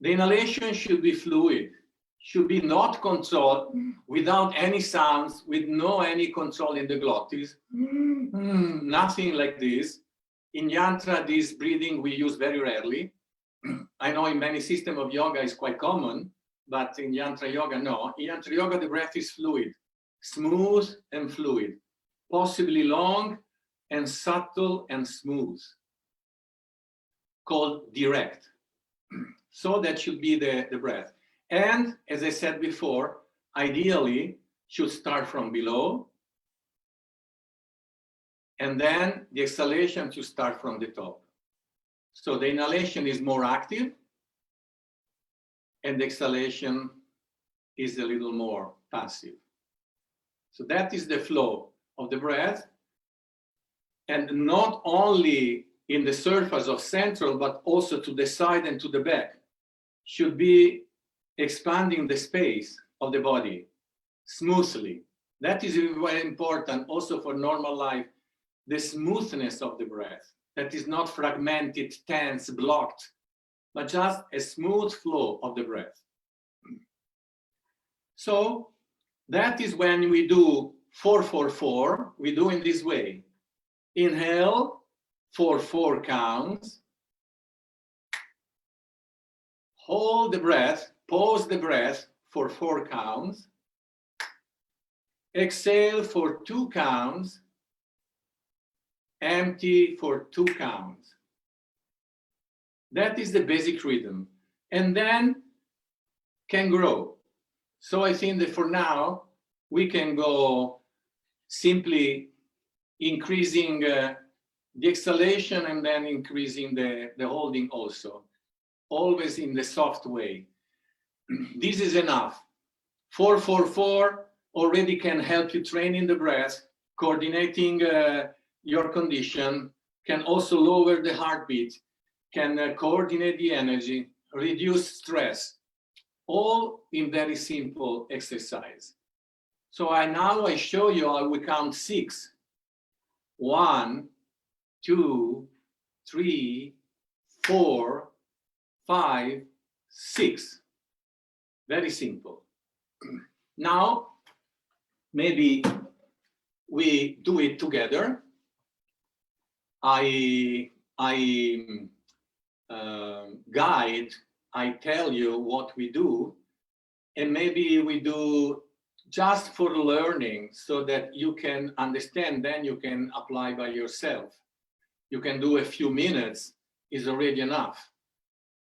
The inhalation should be fluid, should be not controlled without any sounds, with no any control in the glottis. Nothing like this. In Yantra, this breathing we use very rarely. I know in many systems of yoga it's quite common, but in Yantra Yoga, no. In Yantra Yoga, the breath is fluid, smooth and fluid, possibly long and subtle and smooth. called direct. So that should be the breath. And as I said before, ideally should start from below, and then the exhalation should start from the top. So the inhalation is more active, and the exhalation is a little more passive. So that is the flow of the breath, and not only in the surface of central, but also to the side and to the back, should be expanding the space of the body smoothly. That is very important also for normal life, the smoothness of the breath, that is not fragmented, tense, blocked, but just a smooth flow of the breath. So that is when we do 4-4-4, we do in this way. Inhale for 4 counts. Hold the breath, pause the breath for 4 counts. Exhale for 2 counts. Empty for 2 counts. That is the basic rhythm. And then can grow. So I think that for now, we can go simply increasing the exhalation and then increasing the holding also, always in the soft way. This is enough. 4-4-4 already can help you training the breath, coordinating your condition, can also lower the heartbeat, can coordinate the energy, reduce stress, all in very simple exercise. So now I show you how we count 6. 1, 2, 3, 4, 5, 6. Very simple. Now, maybe we do it together. I guide, I tell you what we do, and maybe we do just for learning so that you can understand, then you can apply by yourself. You can do a few minutes, is already enough.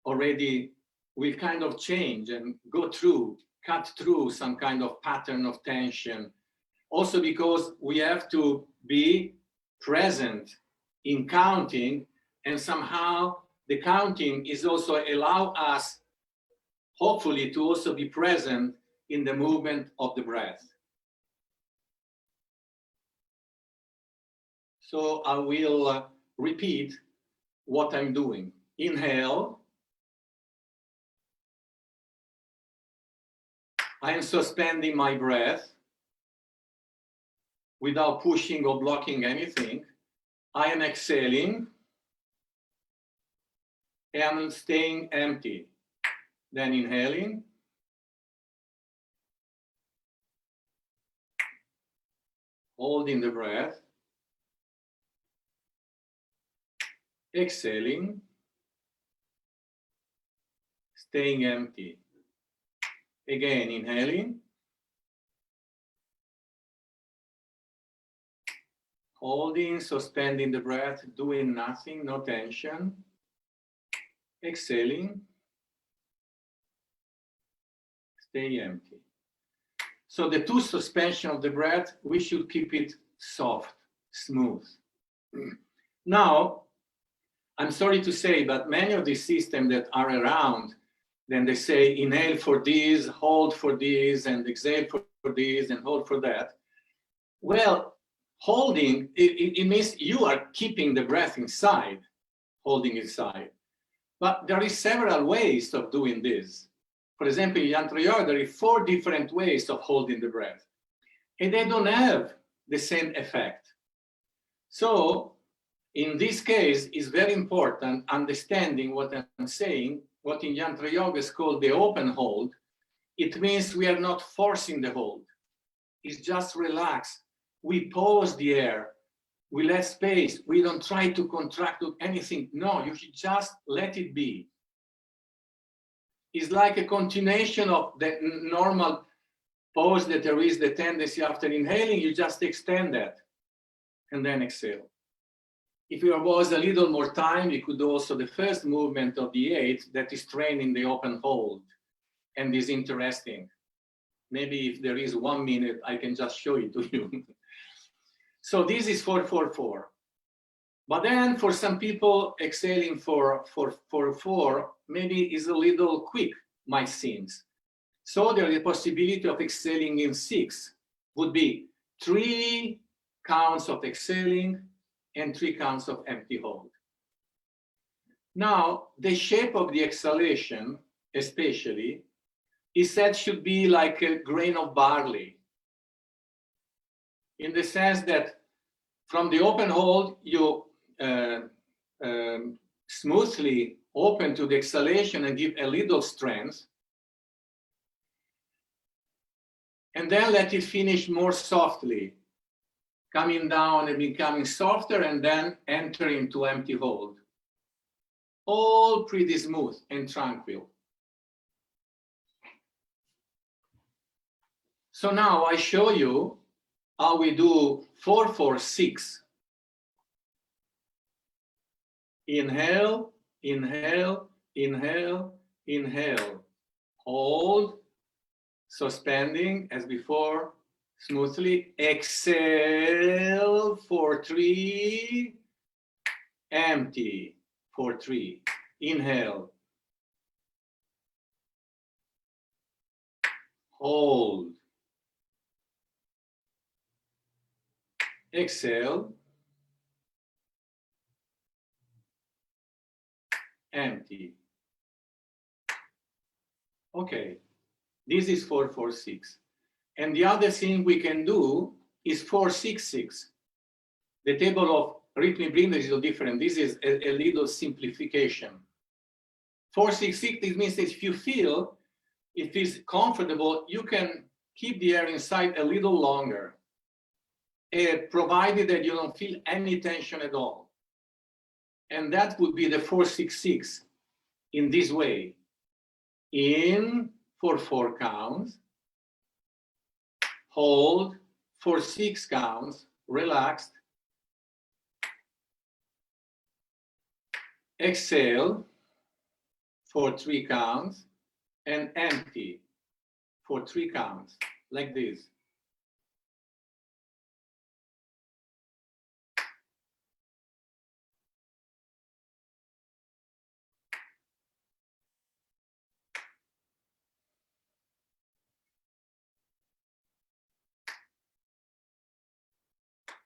Already we kind of change and go through, cut through some kind of pattern of tension. Also because we have to be present in counting, and somehow the counting is also allow us, hopefully, to also be present in the movement of the breath. So I will repeat what I'm doing. Inhale. I am suspending my breath without pushing or blocking anything. I am exhaling and staying empty. Then inhaling. Holding the breath. Exhaling. Staying empty. Again, inhaling. Holding, suspending the breath, doing nothing, no tension. Exhaling. Stay empty. So the 2 suspension of the breath, we should keep it soft, smooth. Now, I'm sorry to say, but many of these systems that are around, then they say inhale for this, hold for this, and exhale for this, and hold for that. Well, holding, it means you are keeping the breath inside, holding inside. But there is several ways of doing this. For example, in Yantra Yoga, there are 4 different ways of holding the breath, and they don't have the same effect. So in this case, it's very important understanding what I'm saying, what in Yantra Yoga is called the open hold. It means we are not forcing the hold. It's just relax. We pause the air. We let space. We don't try to contract anything. No, you should just let it be. It's like a continuation of the normal pause that there is the tendency after inhaling. You just extend that and then exhale. if there was a little more time, we could do also the first movement of the 8 that is training the open hold and is interesting. Maybe if there is 1 minute, I can just show it to you. So this is 4-4-4. But then for some people, exhaling for 4-4 maybe is a little quick, might seem. So there is a possibility of exhaling in 6, would be 3 counts of exhaling and 3 counts of empty hold. Now, the shape of the exhalation, especially, is said should be like a grain of barley, in the sense that from the open hold, you smoothly open to the exhalation and give a little strength, and then let it finish more softly, coming down and becoming softer, and then enter into empty hold. All pretty smooth and tranquil. So now I show you how we do 4-4-6. Inhale, inhale, inhale, inhale. Hold, suspending as before, smoothly. Exhale for 3, empty for 3. Inhale. Hold. Exhale. Empty. Okay, this is 4-4-6. And the other thing we can do is 4-6-6. The table of rhythmic breathing is a little different. This is a little simplification. 4-6-6, this means that if you feel it is comfortable, you can keep the air inside a little longer, provided that you don't feel any tension at all. And that would be the 4-6-6 in this way. In for 4 counts, hold for 6 counts, relaxed. Exhale for 3 counts and empty for 3 counts, like this.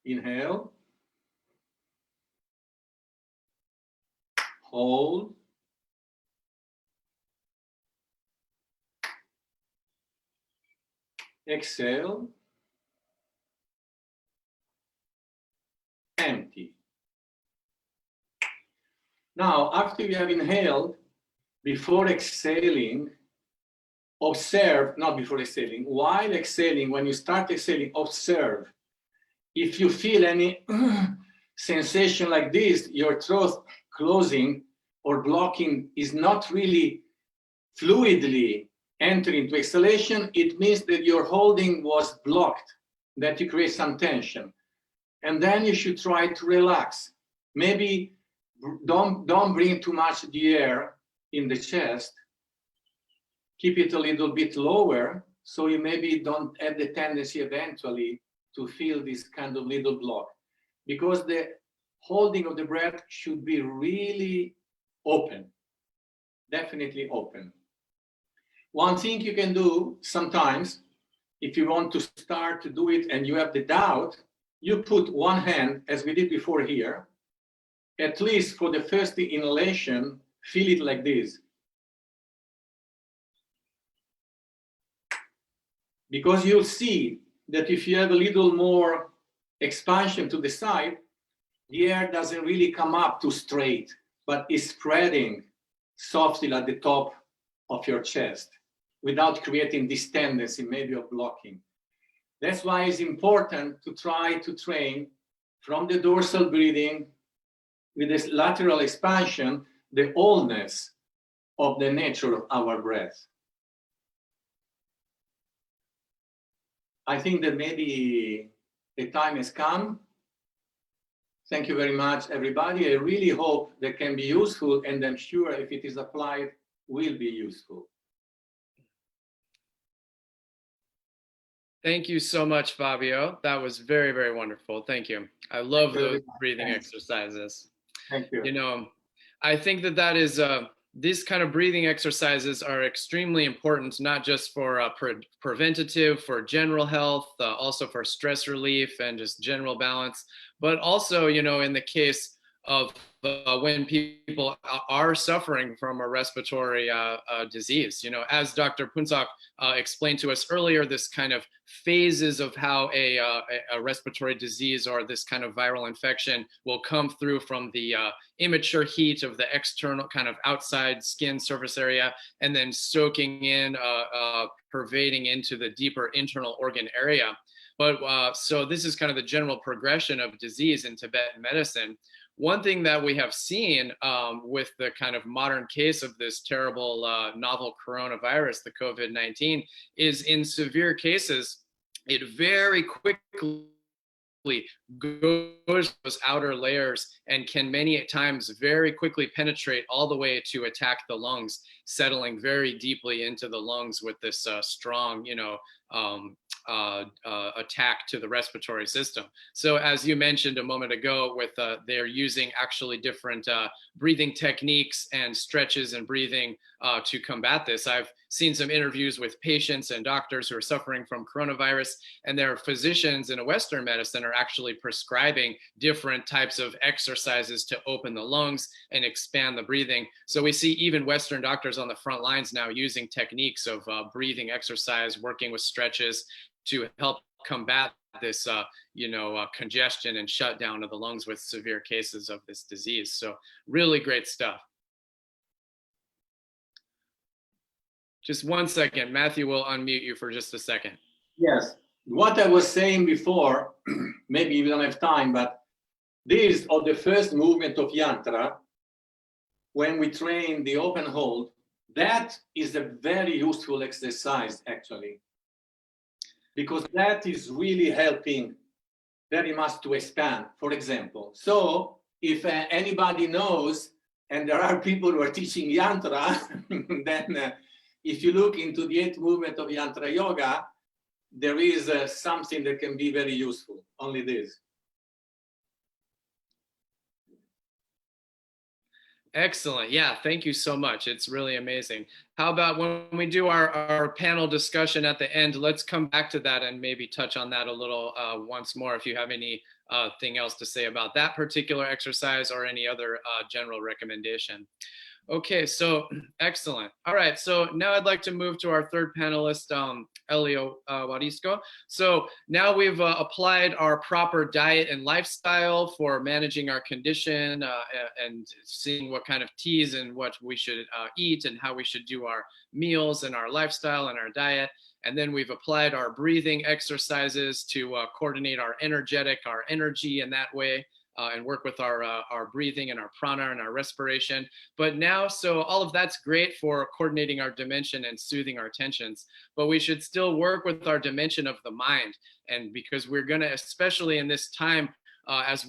Inhale, hold, exhale, empty. Now, after you have inhaled, before exhaling, observe, not before exhaling, while exhaling, when you start exhaling, observe. If you feel any sensation like this, your throat closing or blocking is not really fluidly entering into exhalation, it means that your holding was blocked, that you create some tension. And then you should try to relax. Maybe don't bring too much the air in the chest. Keep it a little bit lower, so you maybe don't have the tendency eventually to feel this kind of little block, because the holding of the breath should be really open, definitely open. One thing you can do sometimes, if you want to start to do it and you have the doubt, you put one hand, as we did before here, at least for the first inhalation, feel it like this. Because you'll see that if you have a little more expansion to the side, the air doesn't really come up too straight, but is spreading softly at the top of your chest without creating this tendency maybe of blocking. That's why it's important to try to train from the dorsal breathing with this lateral expansion, the wholeness of the nature of our breath. I think that maybe the time has come Thank you very much, everybody. I really hope they can be useful, and I'm sure if it is applied, will be useful. Thank you so much, Fabio. That was very, very wonderful. Thank you. I love those breathing exercises. Thank you. You know, I think that is these kind of breathing exercises are extremely important, not just for preventative, for general health, also for stress relief and just general balance, but also, you know, in the case of when people are suffering from a respiratory disease. You know, as Dr. Punsak explained to us earlier, this kind of phases of how a respiratory disease or this kind of viral infection will come through from the immature heat of the external kind of outside skin surface area, and then soaking in, pervading into the deeper internal organ area. But so this is kind of the general progression of disease in Tibetan medicine. One thing that we have seen with the kind of modern case of this terrible novel coronavirus, the COVID-19, is in severe cases, it very quickly goes those outer layers and can many times very quickly penetrate all the way to attack the lungs, settling very deeply into the lungs with this strong, you know, attack to the respiratory system. So as you mentioned a moment ago, with they're using actually different breathing techniques and stretches and breathing to combat this. I've seen some interviews with patients and doctors who are suffering from coronavirus, and their physicians in Western medicine are actually prescribing different types of exercises to open the lungs and expand the breathing. So we see even Western doctors on the front lines now using techniques of breathing exercise, working with stretches to help combat this, congestion and shutdown of the lungs with severe cases of this disease. So really great stuff. Just 1 second, Matthew will unmute you for just a second. Yes, what I was saying before, maybe we don't have time, but this is the first movement of Yantra. When we train the open hold, that is a very useful exercise actually, because that is really helping very much to expand, for example. So if anybody knows, and there are people who are teaching Yantra, then if you look into the 8th movement of Yantra Yoga, there is something that can be very useful, only this. Excellent. Yeah, thank you so much. It's really amazing. How about when we do our panel discussion at the end, let's come back to that and maybe touch on that a little once more if you have any thing else to say about that particular exercise or any other general recommendation. Okay, so excellent. All right, so now I'd like to move to our third panelist, Elio Guarisco. So now we've applied our proper diet and lifestyle for managing our condition and seeing what kind of teas and what we should eat and how we should do our meals and our lifestyle and our diet. And then we've applied our breathing exercises to coordinate our energy in that way. And work with our breathing and our prana and our respiration. But now, so all of that's great for coordinating our dimension and soothing our tensions, but we should still work with our dimension of the mind. And because we're gonna, especially in this time, as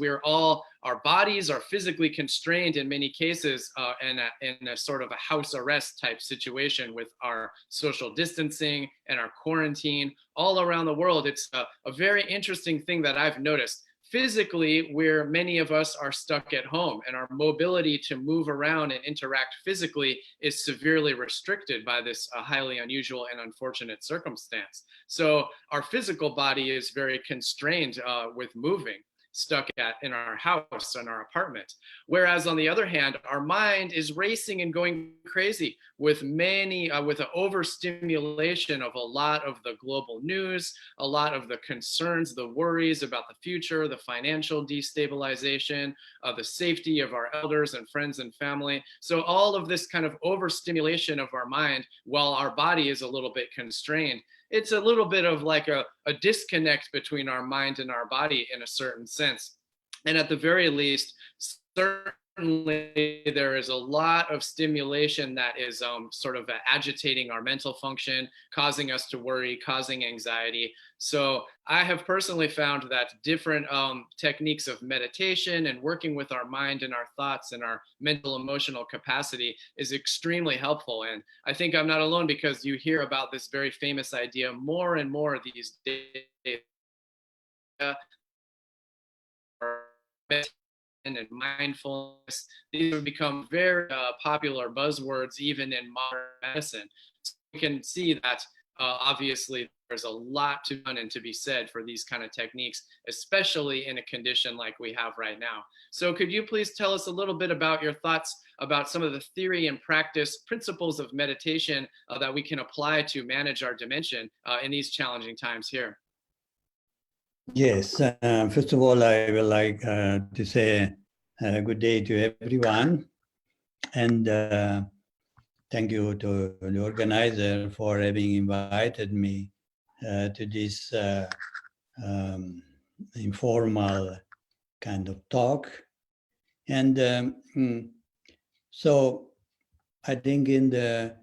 our bodies are physically constrained in many cases in a sort of a house arrest type situation with our social distancing and our quarantine all around the world. It's a very interesting thing that I've noticed. Physically, where many of us are stuck at home and our mobility to move around and interact physically is severely restricted by this highly unusual and unfortunate circumstance. So our physical body is very constrained with moving, stuck in our house and our apartment. Whereas on the other hand, our mind is racing and going crazy with with an overstimulation of a lot of the global news, a lot of the concerns, the worries about the future, the financial destabilization, the safety of our elders and friends and family. So all of this kind of overstimulation of our mind while our body is a little bit constrained. It's a little bit of like a disconnect between our mind and our body in a certain sense. And at the very least, certain certainly there is a lot of stimulation that is sort of agitating our mental function, causing us to worry, causing anxiety. So I have personally found that different techniques of meditation and working with our mind and our thoughts and our mental emotional capacity is extremely helpful. And I think I'm not alone, because you hear about this very famous idea more and more these days. And mindfulness. These have become very popular buzzwords even in modern medicine. So we can see that obviously there's a lot to done and to be said for these kind of techniques, especially in a condition like we have right now. So could you please tell us a little bit about your thoughts about some of the theory and practice principles of meditation that we can apply to manage our dimension in these challenging times here? Yes, first of all, I would like to say good day to everyone, and thank you to the organizer for having invited me to this informal kind of talk. And so I think in the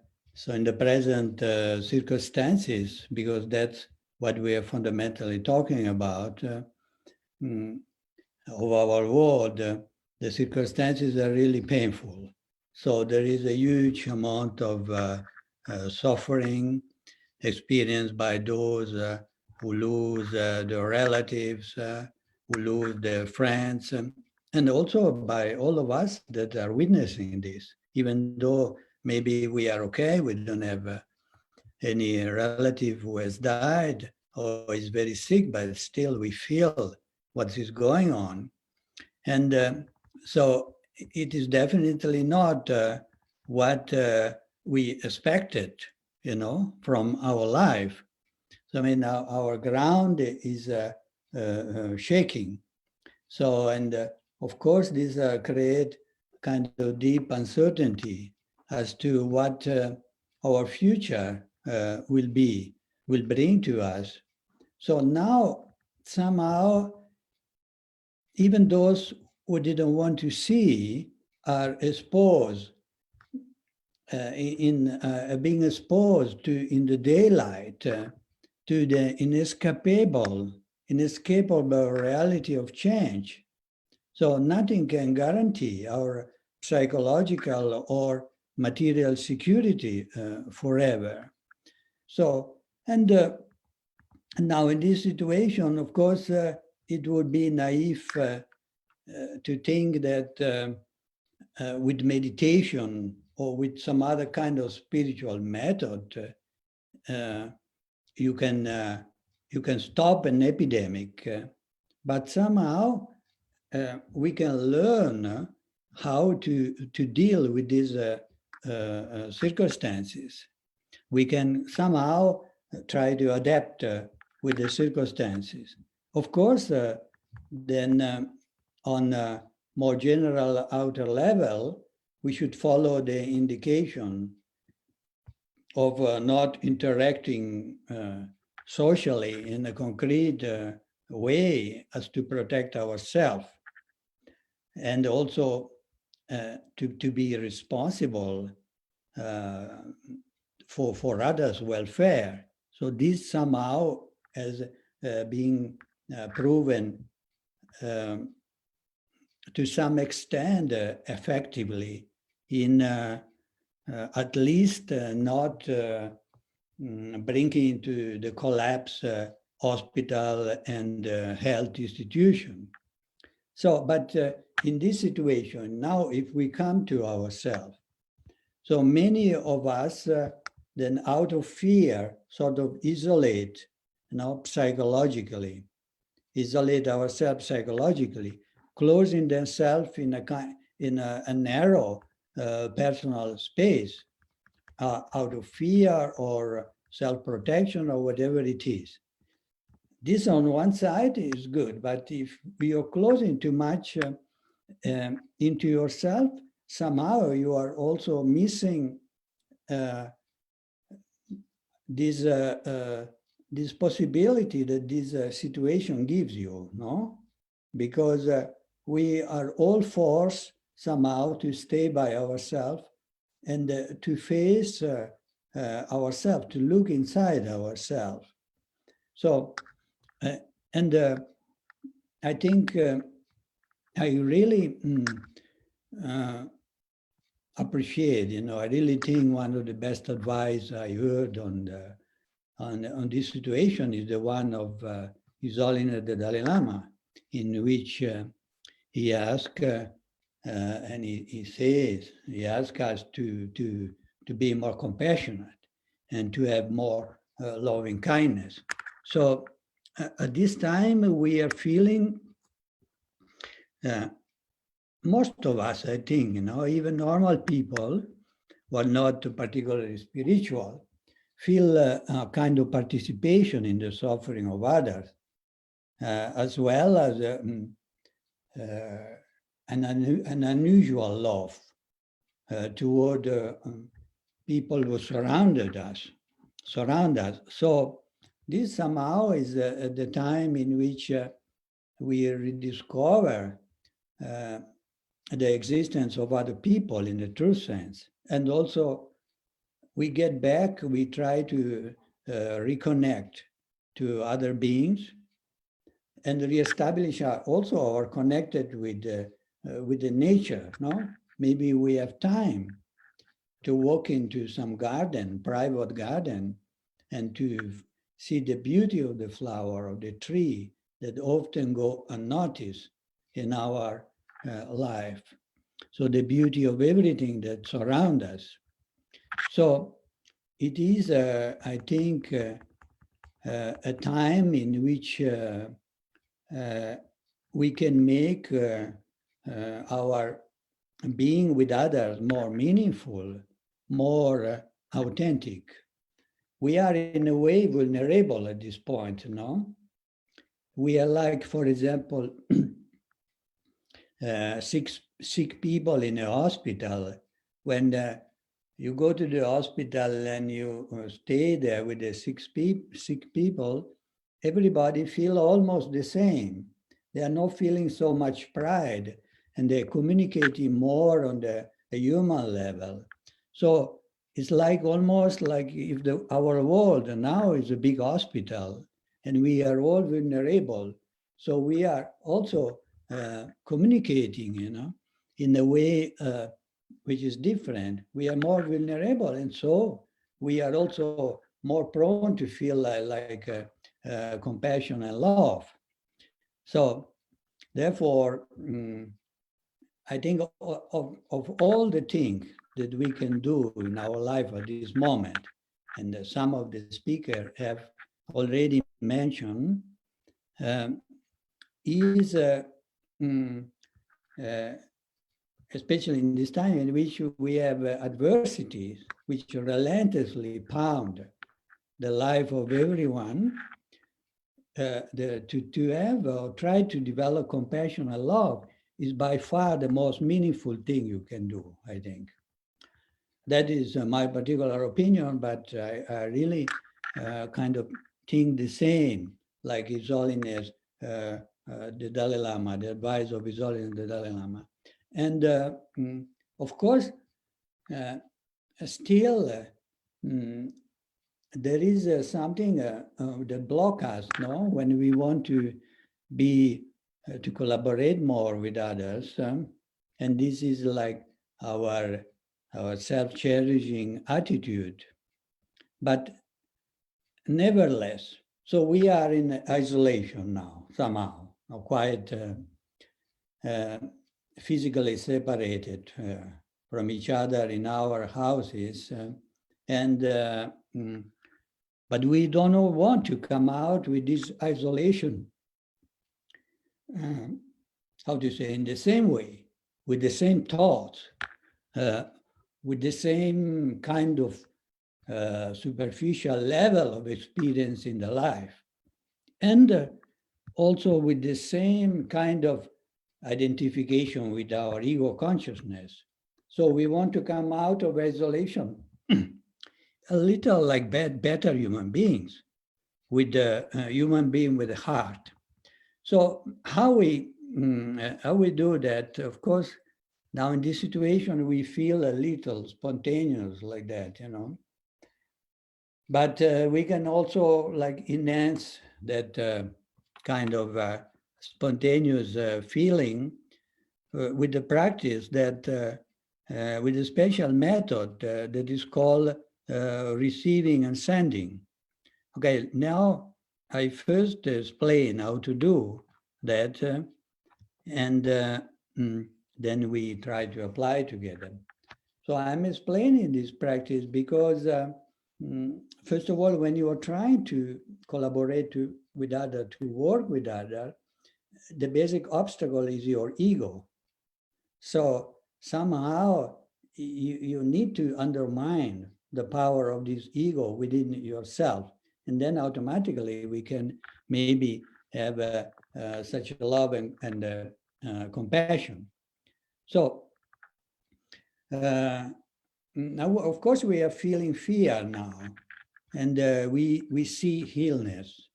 present circumstances, because that's what we are fundamentally talking about, of our world, the circumstances are really painful. So there is a huge amount of suffering experienced by those who lose their relatives, who lose their friends, and also by all of us that are witnessing this, even though maybe we are okay, we don't have any relative who has died or is very sick, but still we feel what is going on. And so it is definitely not what we expected, from our life. So I mean, our ground is shaking. So, and of course, this create kind of deep uncertainty as to what our future will bring to us. So now, somehow, even those who didn't want to see are exposed being exposed to in the daylight to the inescapable reality of change. So nothing can guarantee our psychological or material security forever. So, and now in this situation, of course, it would be naive to think that with meditation or with some other kind of spiritual method, you can stop an epidemic, but somehow we can learn how to deal with these circumstances. We can somehow try to adapt with the circumstances. Of course, then on a more general outer level, we should follow the indication of not interacting socially in a concrete way as to protect ourselves, and also to be responsible for others' welfare. So this somehow has been proven to some extent effectively in at least not bringing to the collapse hospital and health institution. So, but in this situation, now if we come to ourselves, so many of us then out of fear sort of isolate, psychologically, isolate ourselves psychologically, closing themselves in a narrow personal space out of fear or self-protection or whatever it is. This on one side is good, but if you're closing too much into yourself, somehow you are also missing this possibility that this situation gives you, no? Because we are all forced somehow to stay by ourselves and to face ourselves, to look inside ourselves. So, I think I really appreciate, I really think one of the best advice I heard on this situation is the one of His Holiness the Dalai Lama, in which he asks, and he says, he asks us to be more compassionate and to have more loving kindness. So at this time, we are feeling, most of us, I think, even normal people who are not particularly spiritual, feel a kind of participation in the suffering of others, as well as an unusual love toward people who surround us. So this somehow is the time in which we rediscover the existence of other people in the true sense. And also we get back, we try to reconnect to other beings and reestablish also our connected with the nature, no? Maybe we have time to walk into some garden, private garden, and to see the beauty of the flower, of the tree that often go unnoticed in our life. So the beauty of everything that surrounds us. So it is, I think, a time in which we can make our being with others more meaningful, more authentic. We are in a way vulnerable at this point, no? We are like, for example, sick people in a hospital. When you go to the hospital and you stay there with the sick people, everybody feel almost the same. They are not feeling so much pride, and they're communicating more on the human level. So it's like almost like if our world now is a big hospital and we are all vulnerable. So we are also communicating, in a way which is different. We are more vulnerable, and so we are also more prone to feel like compassion and love. So therefore, I think of all the things that we can do in our life at this moment, and some of the speakers have already mentioned, is especially in this time in which we have adversities which relentlessly pound the life of everyone, to have or try to develop compassion and love is by far the most meaningful thing you can do, I think. That is my particular opinion, but I really kind of think the same, like His Holiness the Dalai Lama, the advice of His Holiness the Dalai Lama. And of course, still there is something that blocks us, no? When we want to be to collaborate more with others, and this is like our self-cherishing attitude. But nevertheless, so we are in isolation now, somehow, quite physically separated from each other in our houses, but we don't want to come out with this isolation. How to say, in the same way, with the same thoughts, with the same kind of superficial level of experience in the life, and also with the same kind of identification with our ego consciousness. So we want to come out of isolation a little like better human beings, with the human being with a heart. So how we do that? Of course, Now in this situation, we feel a little spontaneous like that, you know. But we can also like enhance that kind of spontaneous feeling with the practice that with a special method that is called receiving and sending. Okay, now I first explain how to do that, and then we try to apply together. So I'm explaining this practice because, first of all, when you are trying to collaborate with others, to work with others, the basic obstacle is your ego. So somehow you need to undermine the power of this ego within yourself. And then automatically we can maybe have such a love and compassion. So now, of course, we are feeling fear now, and we see illness,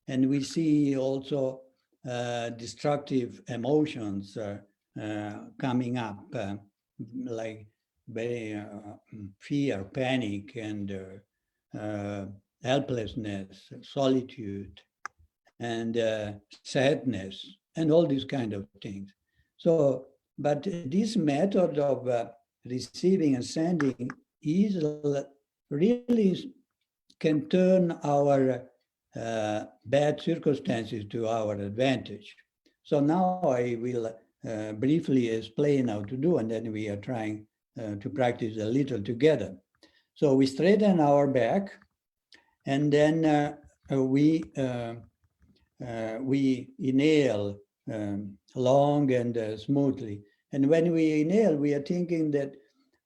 and we see also destructive emotions coming up, like very fear, panic, and helplessness, solitude, and sadness, and all these kind of things. So, but this method of receiving and sending is really can turn our bad circumstances to our advantage. So now I will briefly explain how to do, and then we are trying to practice a little together. So we straighten our back, and then we inhale long and smoothly. And when we inhale, we are thinking that,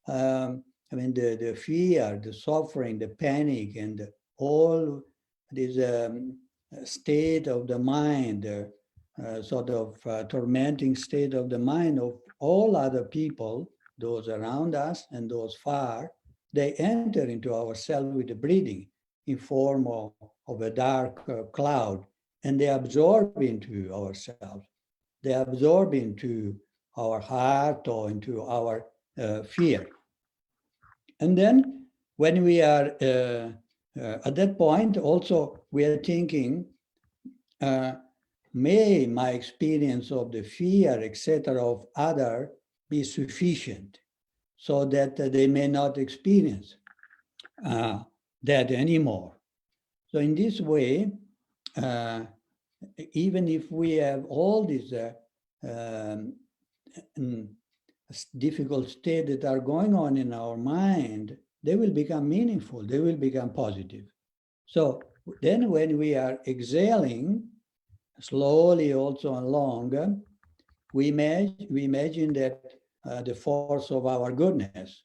I mean, the fear, the suffering, the panic, and all this state of the mind, sort of tormenting state of the mind of all other people, those around us and those far, they enter into ourselves with the breathing in form of a dark cloud, and they absorb into ourselves. They absorb into our heart or into our fear. And then when we are at that point, also we are thinking, may my experience of the fear, etc., of other be sufficient so that they may not experience that anymore. So in this way, even if we have all these difficult states that are going on in our mind, they will become meaningful, they will become positive. So then when we are exhaling, slowly also and long, we imagine that the force of our goodness,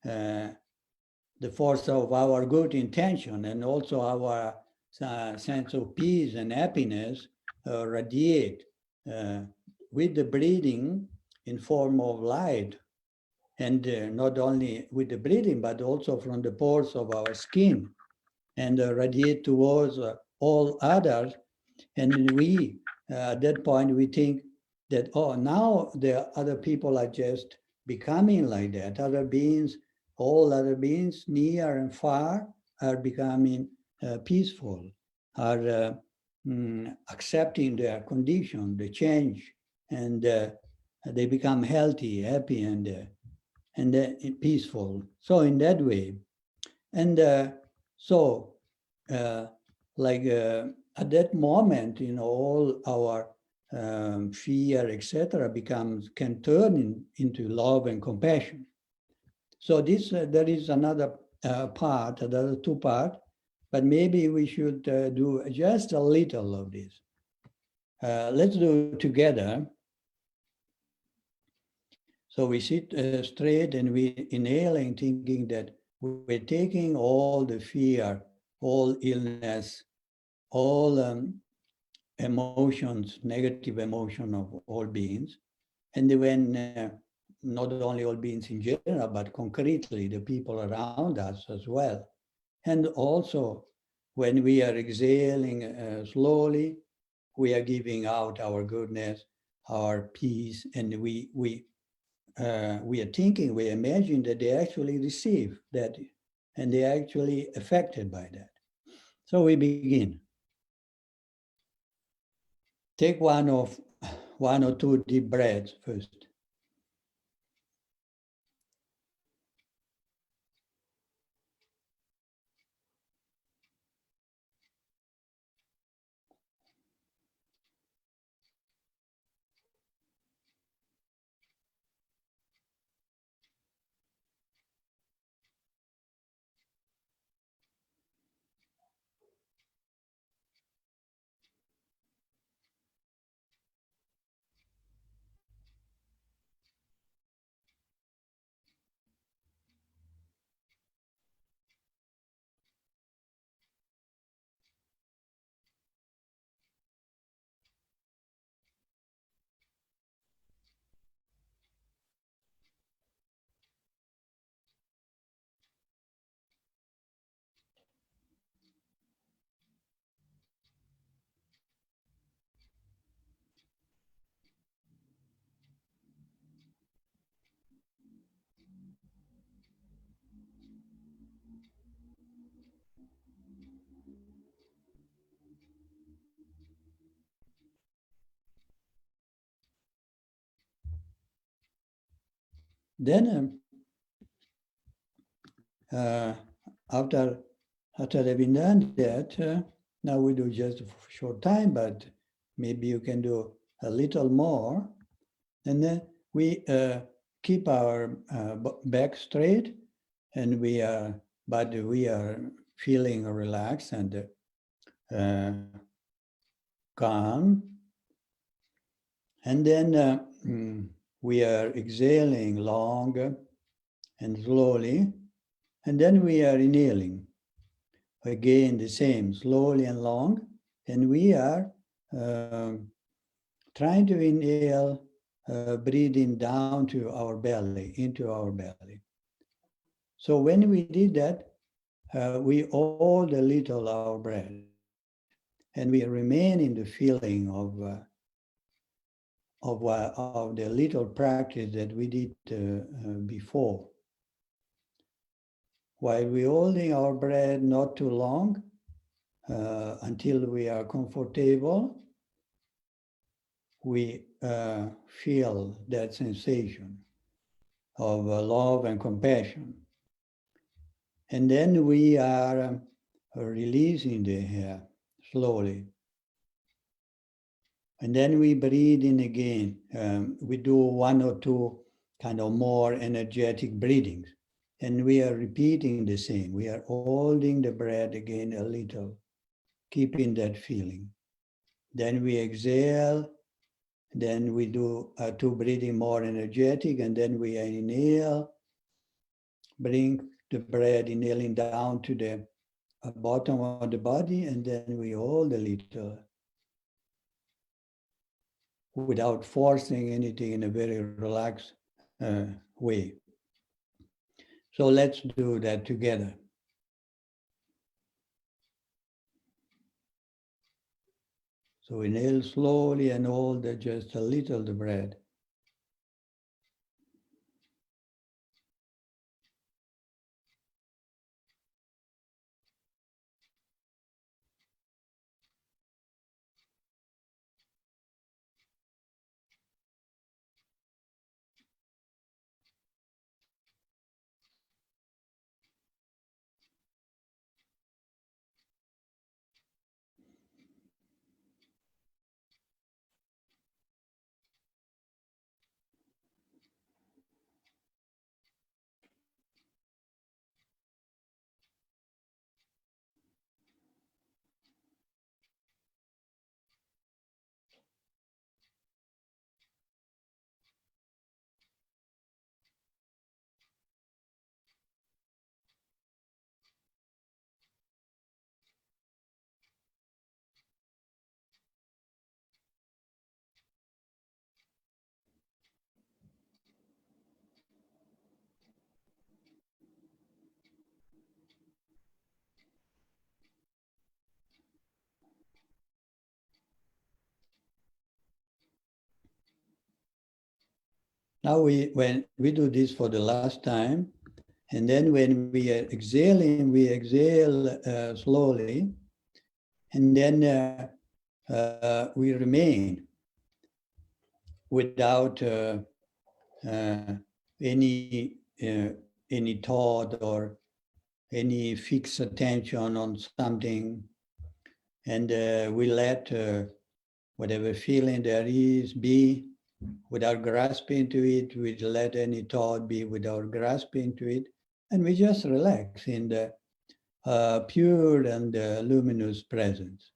the force of our good intention, and also our sense of peace and happiness radiate with the breathing in form of light, and not only with the breathing, but also from the pores of our skin, and radiate towards all others. And we, at that point, we think that, oh, now the other people are just becoming like that. Other beings, all other beings, near and far, are becoming peaceful, are accepting their condition, the change, and they become healthy, happy, and peaceful. So in that way, and at that moment, you know, all our fear, etc., can turn into love and compassion. So this there is another part, another two parts, but maybe we should do just a little of this. Let's do it together. So we sit straight and we inhaling, thinking that we're taking all the fear, all illness, all emotions, negative emotion of all beings. And when not only all beings in general, but concretely the people around us as well. And also when we are exhaling slowly, we are giving out our goodness, our peace, and we we are thinking, we imagine that they actually receive that and they are actually affected by that. So we begin. Take one or two deep breaths first. Then after having done that, now we do just for a short time, but maybe you can do a little more. And then we keep our back straight, and we are feeling relaxed and calm. And then we are exhaling long and slowly. And then we are inhaling. Again, the same, slowly and long. And we are trying to inhale, breathing down to our belly, into our belly. So when we did that, we hold a little our breath. And we remain in the feeling of the little practice that we did before. While we're holding our breath not too long, until we are comfortable, we feel that sensation of love and compassion. And then we are releasing the air slowly. And then we breathe in again. We do one or two kind of more energetic breathings. And we are repeating the same. We are holding the breath again a little, keeping that feeling. Then we exhale. Then we do two breathing more energetic. And then we inhale. Bring the breath, inhaling down to the bottom of the body. And then we hold a little, without forcing anything, in a very relaxed way. So let's do that together. So inhale slowly and hold just a little the breath. Now when we do this for the last time, and then when we are exhaling, we exhale slowly, and then we remain without any thought or any fixed attention on something, and we let whatever feeling there is be without grasping to it. We let any thought be without grasping to it, and we just relax in the pure and luminous presence.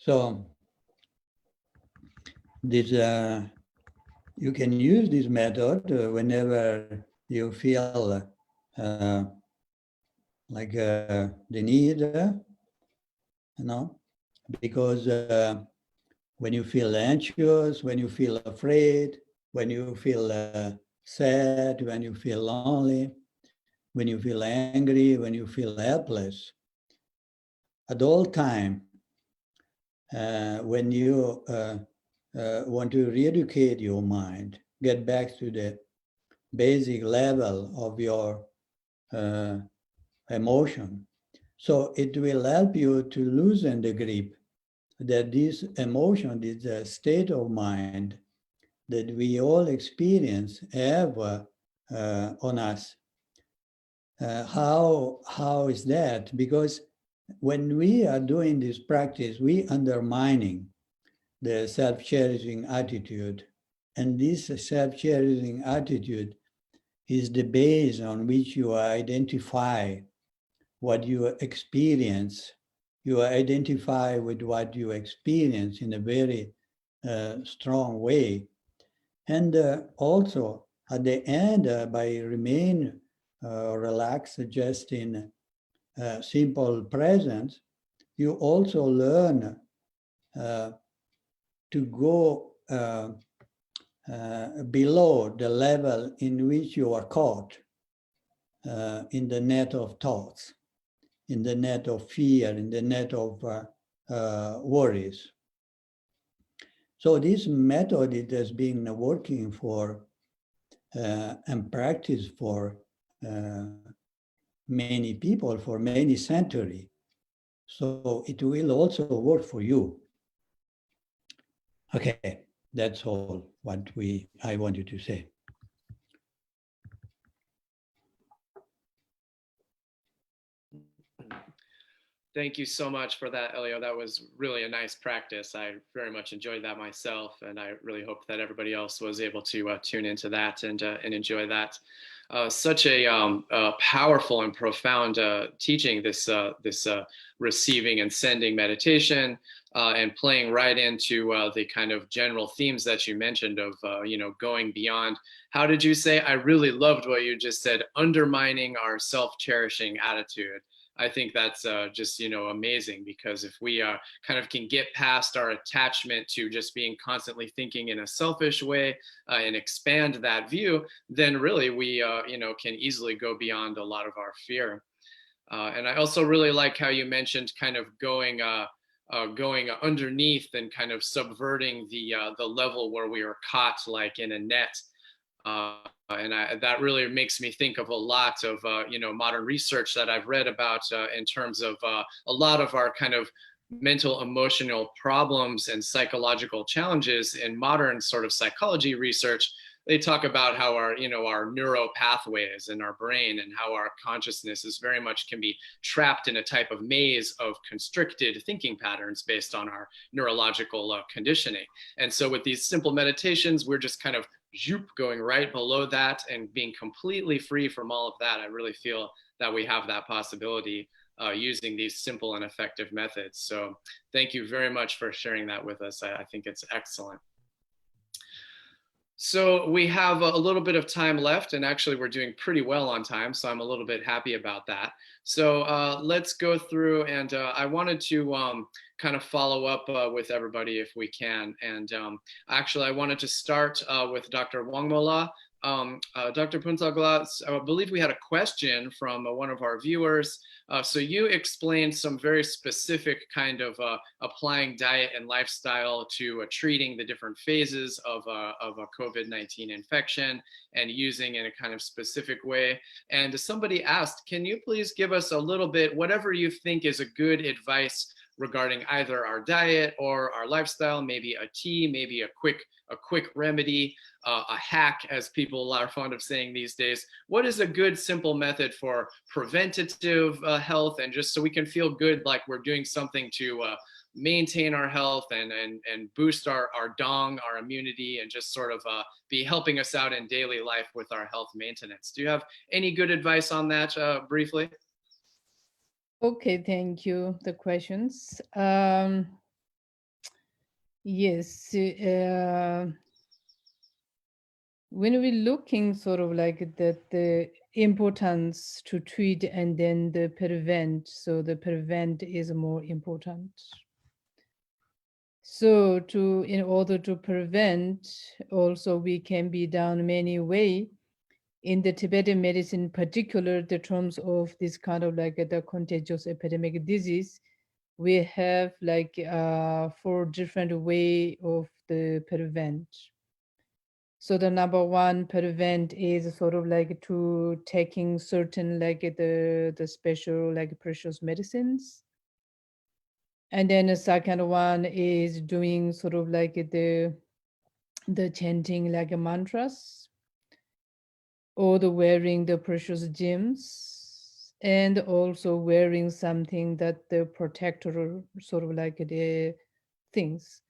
So this you can use this method whenever you feel like the need, because when you feel anxious, when you feel afraid, when you feel sad, when you feel lonely, when you feel angry, when you feel helpless, at all time, when you want to re-educate your mind, get back to the basic level of your emotion. So it will help you to loosen the grip that this emotion, this state of mind that we all experience have on us. How is that? Because when we are doing this practice, we undermining the self-cherishing attitude. And this self-cherishing attitude is the base on which you identify what you experience. You identify with what you experience in a very strong way. And also at the end, by remain relaxed, just in simple presence, you also learn to go below the level in which you are caught in the net of thoughts, in the net of fear, in the net of worries. So this method, it has been working for and practiced for many people for many centuries. So it will also work for you. Okay, that's all what I wanted to say. Thank you so much for that, Elio. That was really a nice practice. I very much enjoyed that myself, and I really hope that everybody else was able to tune into that and enjoy that. Such a powerful and profound teaching, this receiving and sending meditation, and playing right into the kind of general themes that you mentioned of going beyond. How did you say? I really loved what you just said. Undermining our self-cherishing attitude. I think that's just, amazing, because if we kind of can get past our attachment to just being constantly thinking in a selfish way and expand that view, then really we, can easily go beyond a lot of our fear. And I also really like how you mentioned kind of going underneath and kind of subverting the level where we are caught like in a net. And that really makes me think of a lot of modern research that I've read about in terms of a lot of our kind of mental emotional problems and psychological challenges in modern sort of psychology research, they talk about how our, our neuro pathways in our brain and how our consciousness is very much can be trapped in a type of maze of constricted thinking patterns based on our neurological conditioning. And so with these simple meditations, we're just kind of going right below that and being completely free from all of that. I really feel that we have that possibility using these simple and effective methods. So thank you very much for sharing that with us. I think it's excellent. So we have a little bit of time left, and actually we're doing pretty well on time, so I'm a little bit happy about that. So let's go through, and I wanted to kind of follow up with everybody if we can. And actually I wanted to start with Dr. Wangmola. Dr. Puntagla, I believe we had a question from one of our viewers. So you explained some very specific kind of applying diet and lifestyle to treating the different phases of a COVID-19 infection and using in a kind of specific way. And somebody asked, can you please give us a little bit, whatever you think is a good advice regarding either our diet or our lifestyle, maybe a tea, maybe a quick remedy, a hack, as people are fond of saying these days. What is a good, simple method for preventative health, and just so we can feel good, like we're doing something to maintain our health and boost our dong, our immunity, and just sort of be helping us out in daily life with our health maintenance? Do you have any good advice on that briefly? Okay, thank you. The questions. Yes. When we're looking sort of like the importance to treat and then the prevent, so the prevent is more important. So in order to prevent, also we can be done many ways. In the Tibetan medicine, in particular, the terms of this kind of like the contagious epidemic disease, we have like 4 different way of the prevent. So the number 1 prevent is sort of like to taking certain like the special like precious medicines. And then the second one is doing sort of like the chanting like mantras, or the wearing the precious gems, and also wearing something that the protector sort of like the things.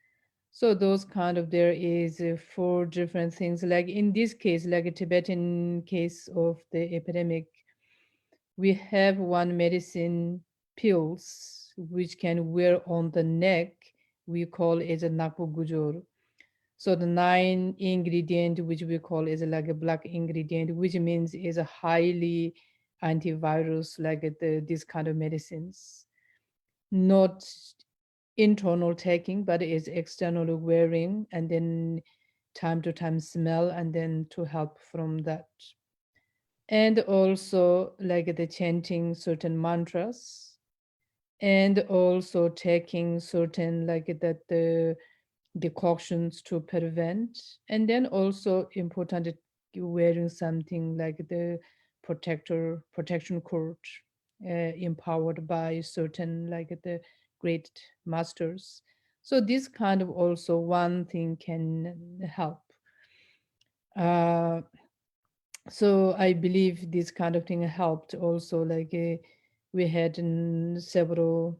So those kind of, there is 4 different things. Like in this case, like a Tibetan case of the epidemic, we have one medicine pills which can wear on the neck. We call it a naku gujor. So the 9 ingredient, which we call is like a black ingredient, which means is a highly antivirus, like this kind of medicines. Not internal taking, but is external wearing, and then time to time smell, and then to help from that. And also like the chanting certain mantras, and also taking certain like that the decoctions to prevent. And then also important wearing something like the protection cord, empowered by certain like the great masters. So this kind of also one thing can help. So I believe this kind of thing helped also, like we had several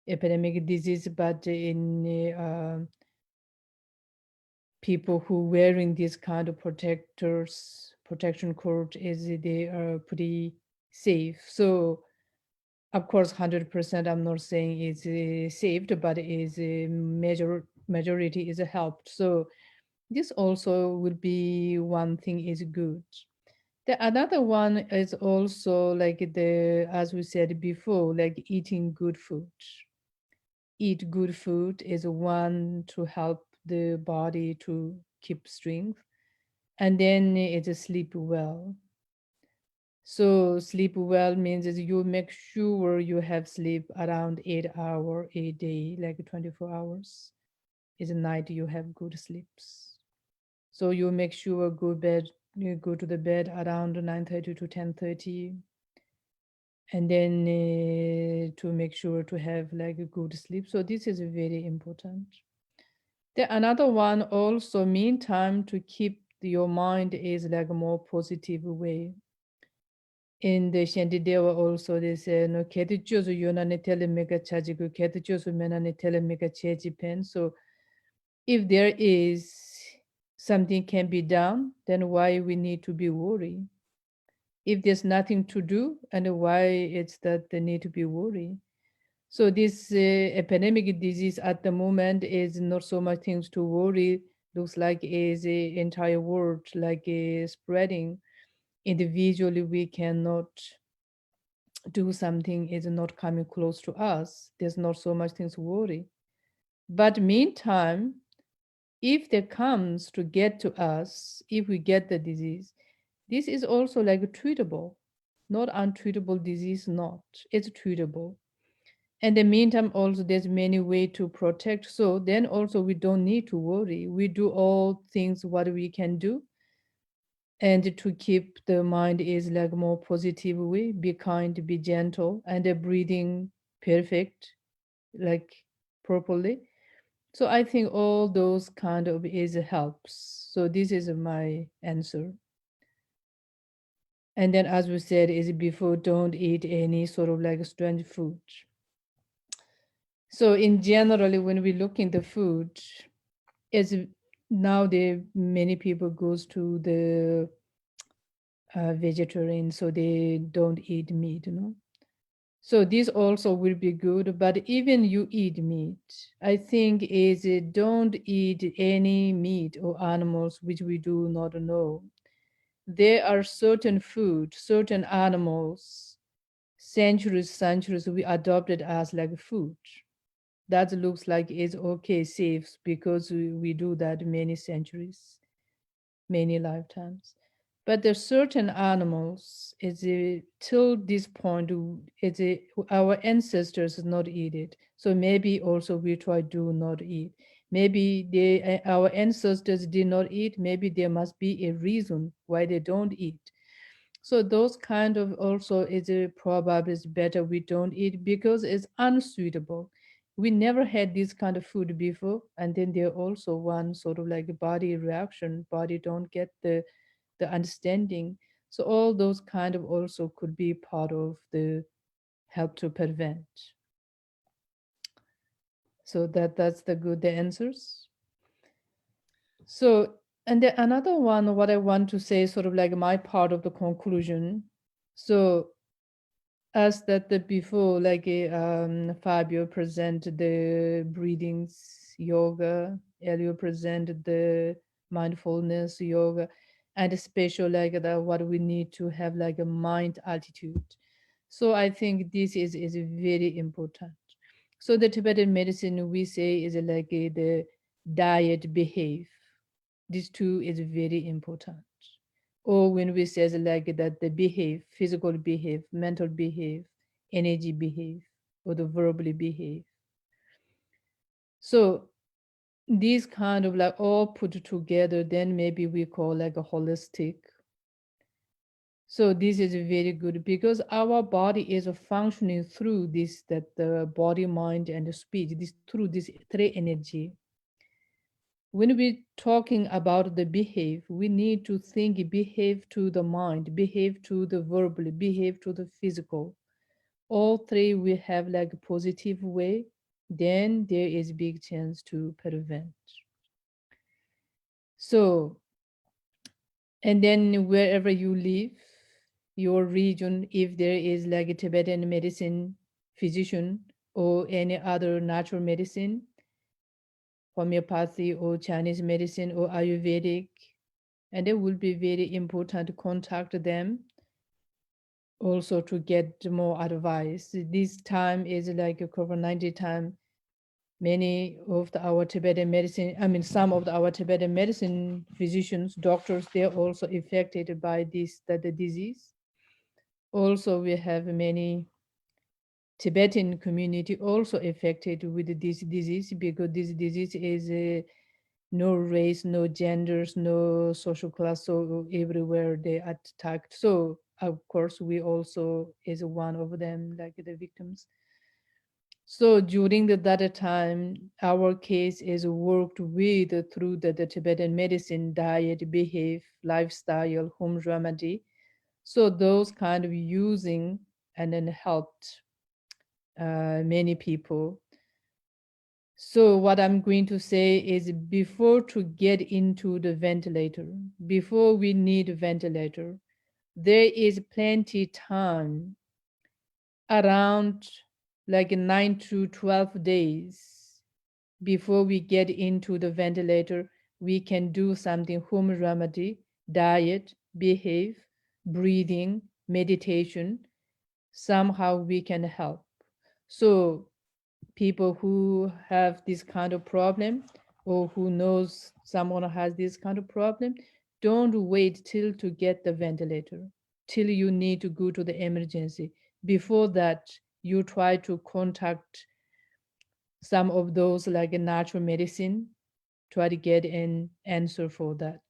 epidemic disease, but in people who wearing this kind of protection cord, is they are pretty safe. So of course 100% I'm not saying it's saved, but is a majority is helped. So this also would be one thing is good. The another one is also like as we said before, like eating good food. Eat good food is one to help the body to keep strength. And then it's sleep well. So sleep well means is you make sure you have sleep around 8 hours a day, like 24 hours. Is a night you have good sleeps. So you make sure you go to the bed around 9:30 to 10:30. and then to make sure to have like a good sleep. So this is very important. The another one also, meantime, to keep your mind is like a more positive way. In the Shantidewa also they say no keti chosu yonane tele mega chajiku keti chosu menane tele mega cheji pen. So if there is something can be done, then why we need to be worried? If there's nothing to do, and why it's that they need to be worried? So this epidemic disease at the moment is not so much things to worry. Looks like is a entire world like spreading. Individually, we cannot do something is not coming close to us. There's not so much things to worry. But meantime, if there comes to get to us, if we get the disease, this is also like treatable, not untreatable disease, not. It's treatable. And in the meantime, also there's many ways to protect. So then also we don't need to worry. We do all things what we can do. And to keep the mind is like more positive way, be kind, be gentle, and the breathing perfect, like properly. So I think all those kind of is helps. So this is my answer. And then as we said is before, don't eat any sort of like strange food. So in generally, when we look in the food, as now the many people goes to the vegetarian, so they don't eat meat, you know. So this also will be good, but even you eat meat, I think is don't eat any meat or animals which we do not know. There are certain food, certain animals, centuries we adopted as like food. That looks like is okay, safe, because we do that many centuries, many lifetimes. But there's certain animals, till this point, our ancestors not eat it. So maybe also we try do not eat. Maybe our ancestors did not eat. Maybe there must be a reason why they don't eat. So those kind of also is probably is better we don't eat because it's unsuitable. We never had this kind of food before, and then there also one sort of like a body reaction. Body don't get the understanding. So all those kind of also could be part of the help to prevent. So that's the answers. So and then another one, what I want to say, sort of like my part of the conclusion. So as that the before, like Fabio presented the breathings yoga, Elio presented the mindfulness yoga, and special like the what we need to have like a mind attitude. So I think this is very important. So the Tibetan medicine we say is like the diet behave. These two is very important. Or when we say like that the behave, physical behave, mental behave, energy behave, or the verbally behave. So these kind of like all put together, then maybe we call like a holistic. So this is very good because our body is functioning through this, that the body, mind, and the speech, this through this three energy. When we're talking about the behave, we need to think behave to the mind, behave to the verbally, behave to the physical. All three we have like a positive way, then there is big chance to prevent. So, and then wherever you live, your region, if there is like a Tibetan medicine physician or any other natural medicine, homeopathy or Chinese medicine or Ayurvedic, and it will be very important to contact them also to get more advice. This time is like a COVID-19 time. Many of our Tibetan medicine, some of our Tibetan medicine physicians, doctors, they're also affected by the disease. Also, we have many Tibetan community also affected with this disease because this disease is no race, no genders, no social class, so everywhere they attacked. So of course, we also is one of them, like the victims. So during that time, our case is worked with through the Tibetan medicine, diet, behave, lifestyle, home remedy. So those kind of using and then helped many people. So what I'm going to say is before to get into the ventilator, before we need a ventilator, there is plenty time around like 9 to 12 days before we get into the ventilator. We can do something home remedy, diet, behave, breathing, meditation. Somehow we can help. So people who have this kind of problem or who knows someone has this kind of problem, don't wait till to get the ventilator, till you need to go to the emergency. Before that, you try to contact some of those like a natural medicine, try to get an answer for that.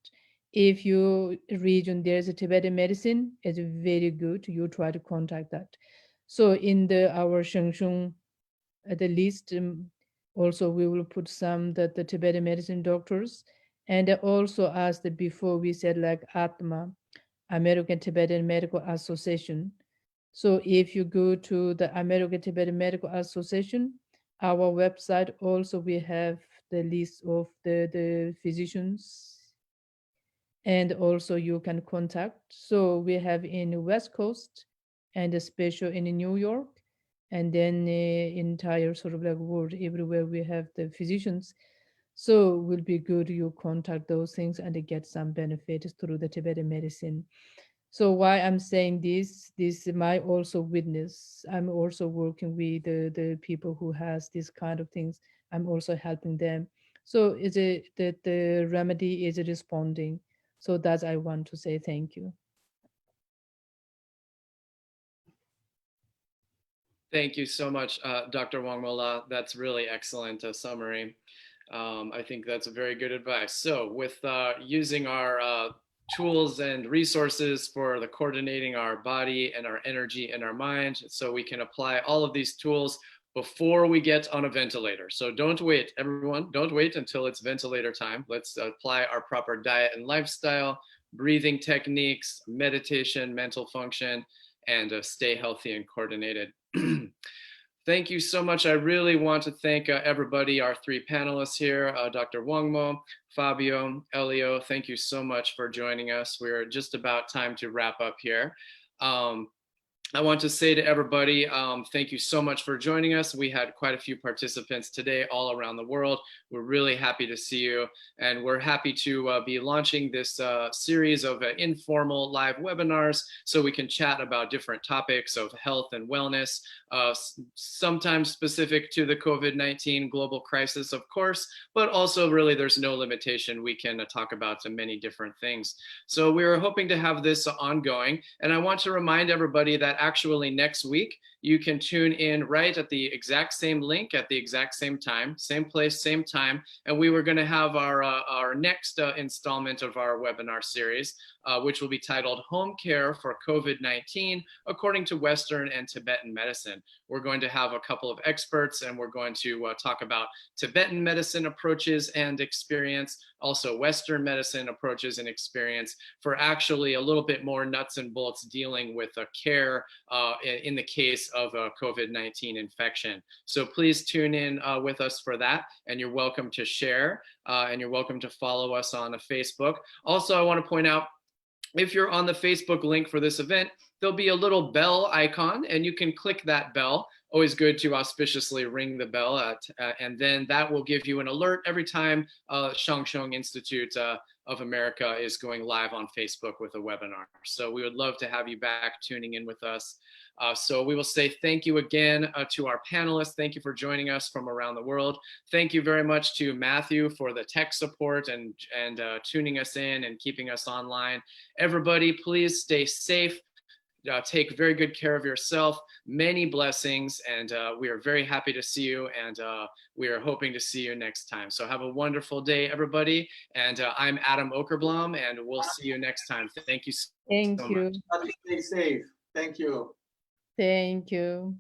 If your region there's a Tibetan medicine, it's very good. You try to contact that. So in the our Shengshung at the list, also we will put some that the Tibetan medicine doctors, and also as the before we said like Atma, American Tibetan Medical Association. So if you go to the American Tibetan Medical Association, our website also we have the list of the physicians, and also you can contact. So we have in West Coast and a special in New York, and then entire sort of like world everywhere we have the physicians. So it will be good you contact those things and get some benefits through the Tibetan medicine. So why I'm saying this is my also witness. I'm also working with the people who has this kind of things. I'm also helping them. So is it that the remedy is responding? So that's I want to say thank you. Thank you so much, Dr. Wangmola. That's really excellent summary. I think that's a very good advice. So with using our tools and resources for the coordinating our body and our energy and our mind, so we can apply all of these tools before we get on a ventilator. So don't wait, everyone, don't wait until it's ventilator time. Let's apply our proper diet and lifestyle, breathing techniques, meditation, mental function, and stay healthy and coordinated. Thank you so much. I really want to thank everybody, our three panelists here, Dr. Wangmo, Fabio, Elio. Thank you so much for joining us. We're just about time to wrap up here. I want to say to everybody, thank you so much for joining us. We had quite a few participants today all around the world. We're really happy to see you. And we're happy to be launching this series of informal live webinars so we can chat about different topics of health and wellness, sometimes specific to the COVID-19 global crisis, of course, but also really there's no limitation. We can talk about many different things. So we're hoping to have this ongoing. And I want to remind everybody that actually next week, you can tune in right at the exact same link at the exact same time, same place, same time. And we were going to have our next installment of our webinar series, which will be titled Home Care for COVID-19 According to Western and Tibetan Medicine. We're going to have a couple of experts and we're going to talk about Tibetan medicine approaches and experience, also Western medicine approaches and experience for actually a little bit more nuts and bolts dealing with care in the case of a COVID-19 infection. So please tune in with us for that, and you're welcome to share and you're welcome to follow us on Facebook. Also, I want to point out, if you're on the Facebook link for this event, there'll be a little bell icon and you can click that bell. Always good to auspiciously ring the bell and then that will give you an alert every time Shangshung Institute of America is going live on Facebook with a webinar. So we would love to have you back tuning in with us. So we will say thank you again to our panelists. Thank you for joining us from around the world. Thank you very much to Matthew for the tech support and tuning us in and keeping us online. Everybody, please stay safe. take very good care of yourself. Many blessings, and we are very happy to see you, and we are hoping to see you next time. So have a wonderful day, everybody. And I'm Adam Okerblom, and we'll see you next time. Thank you so Thank much. you. Stay safe. Thank you. Thank you.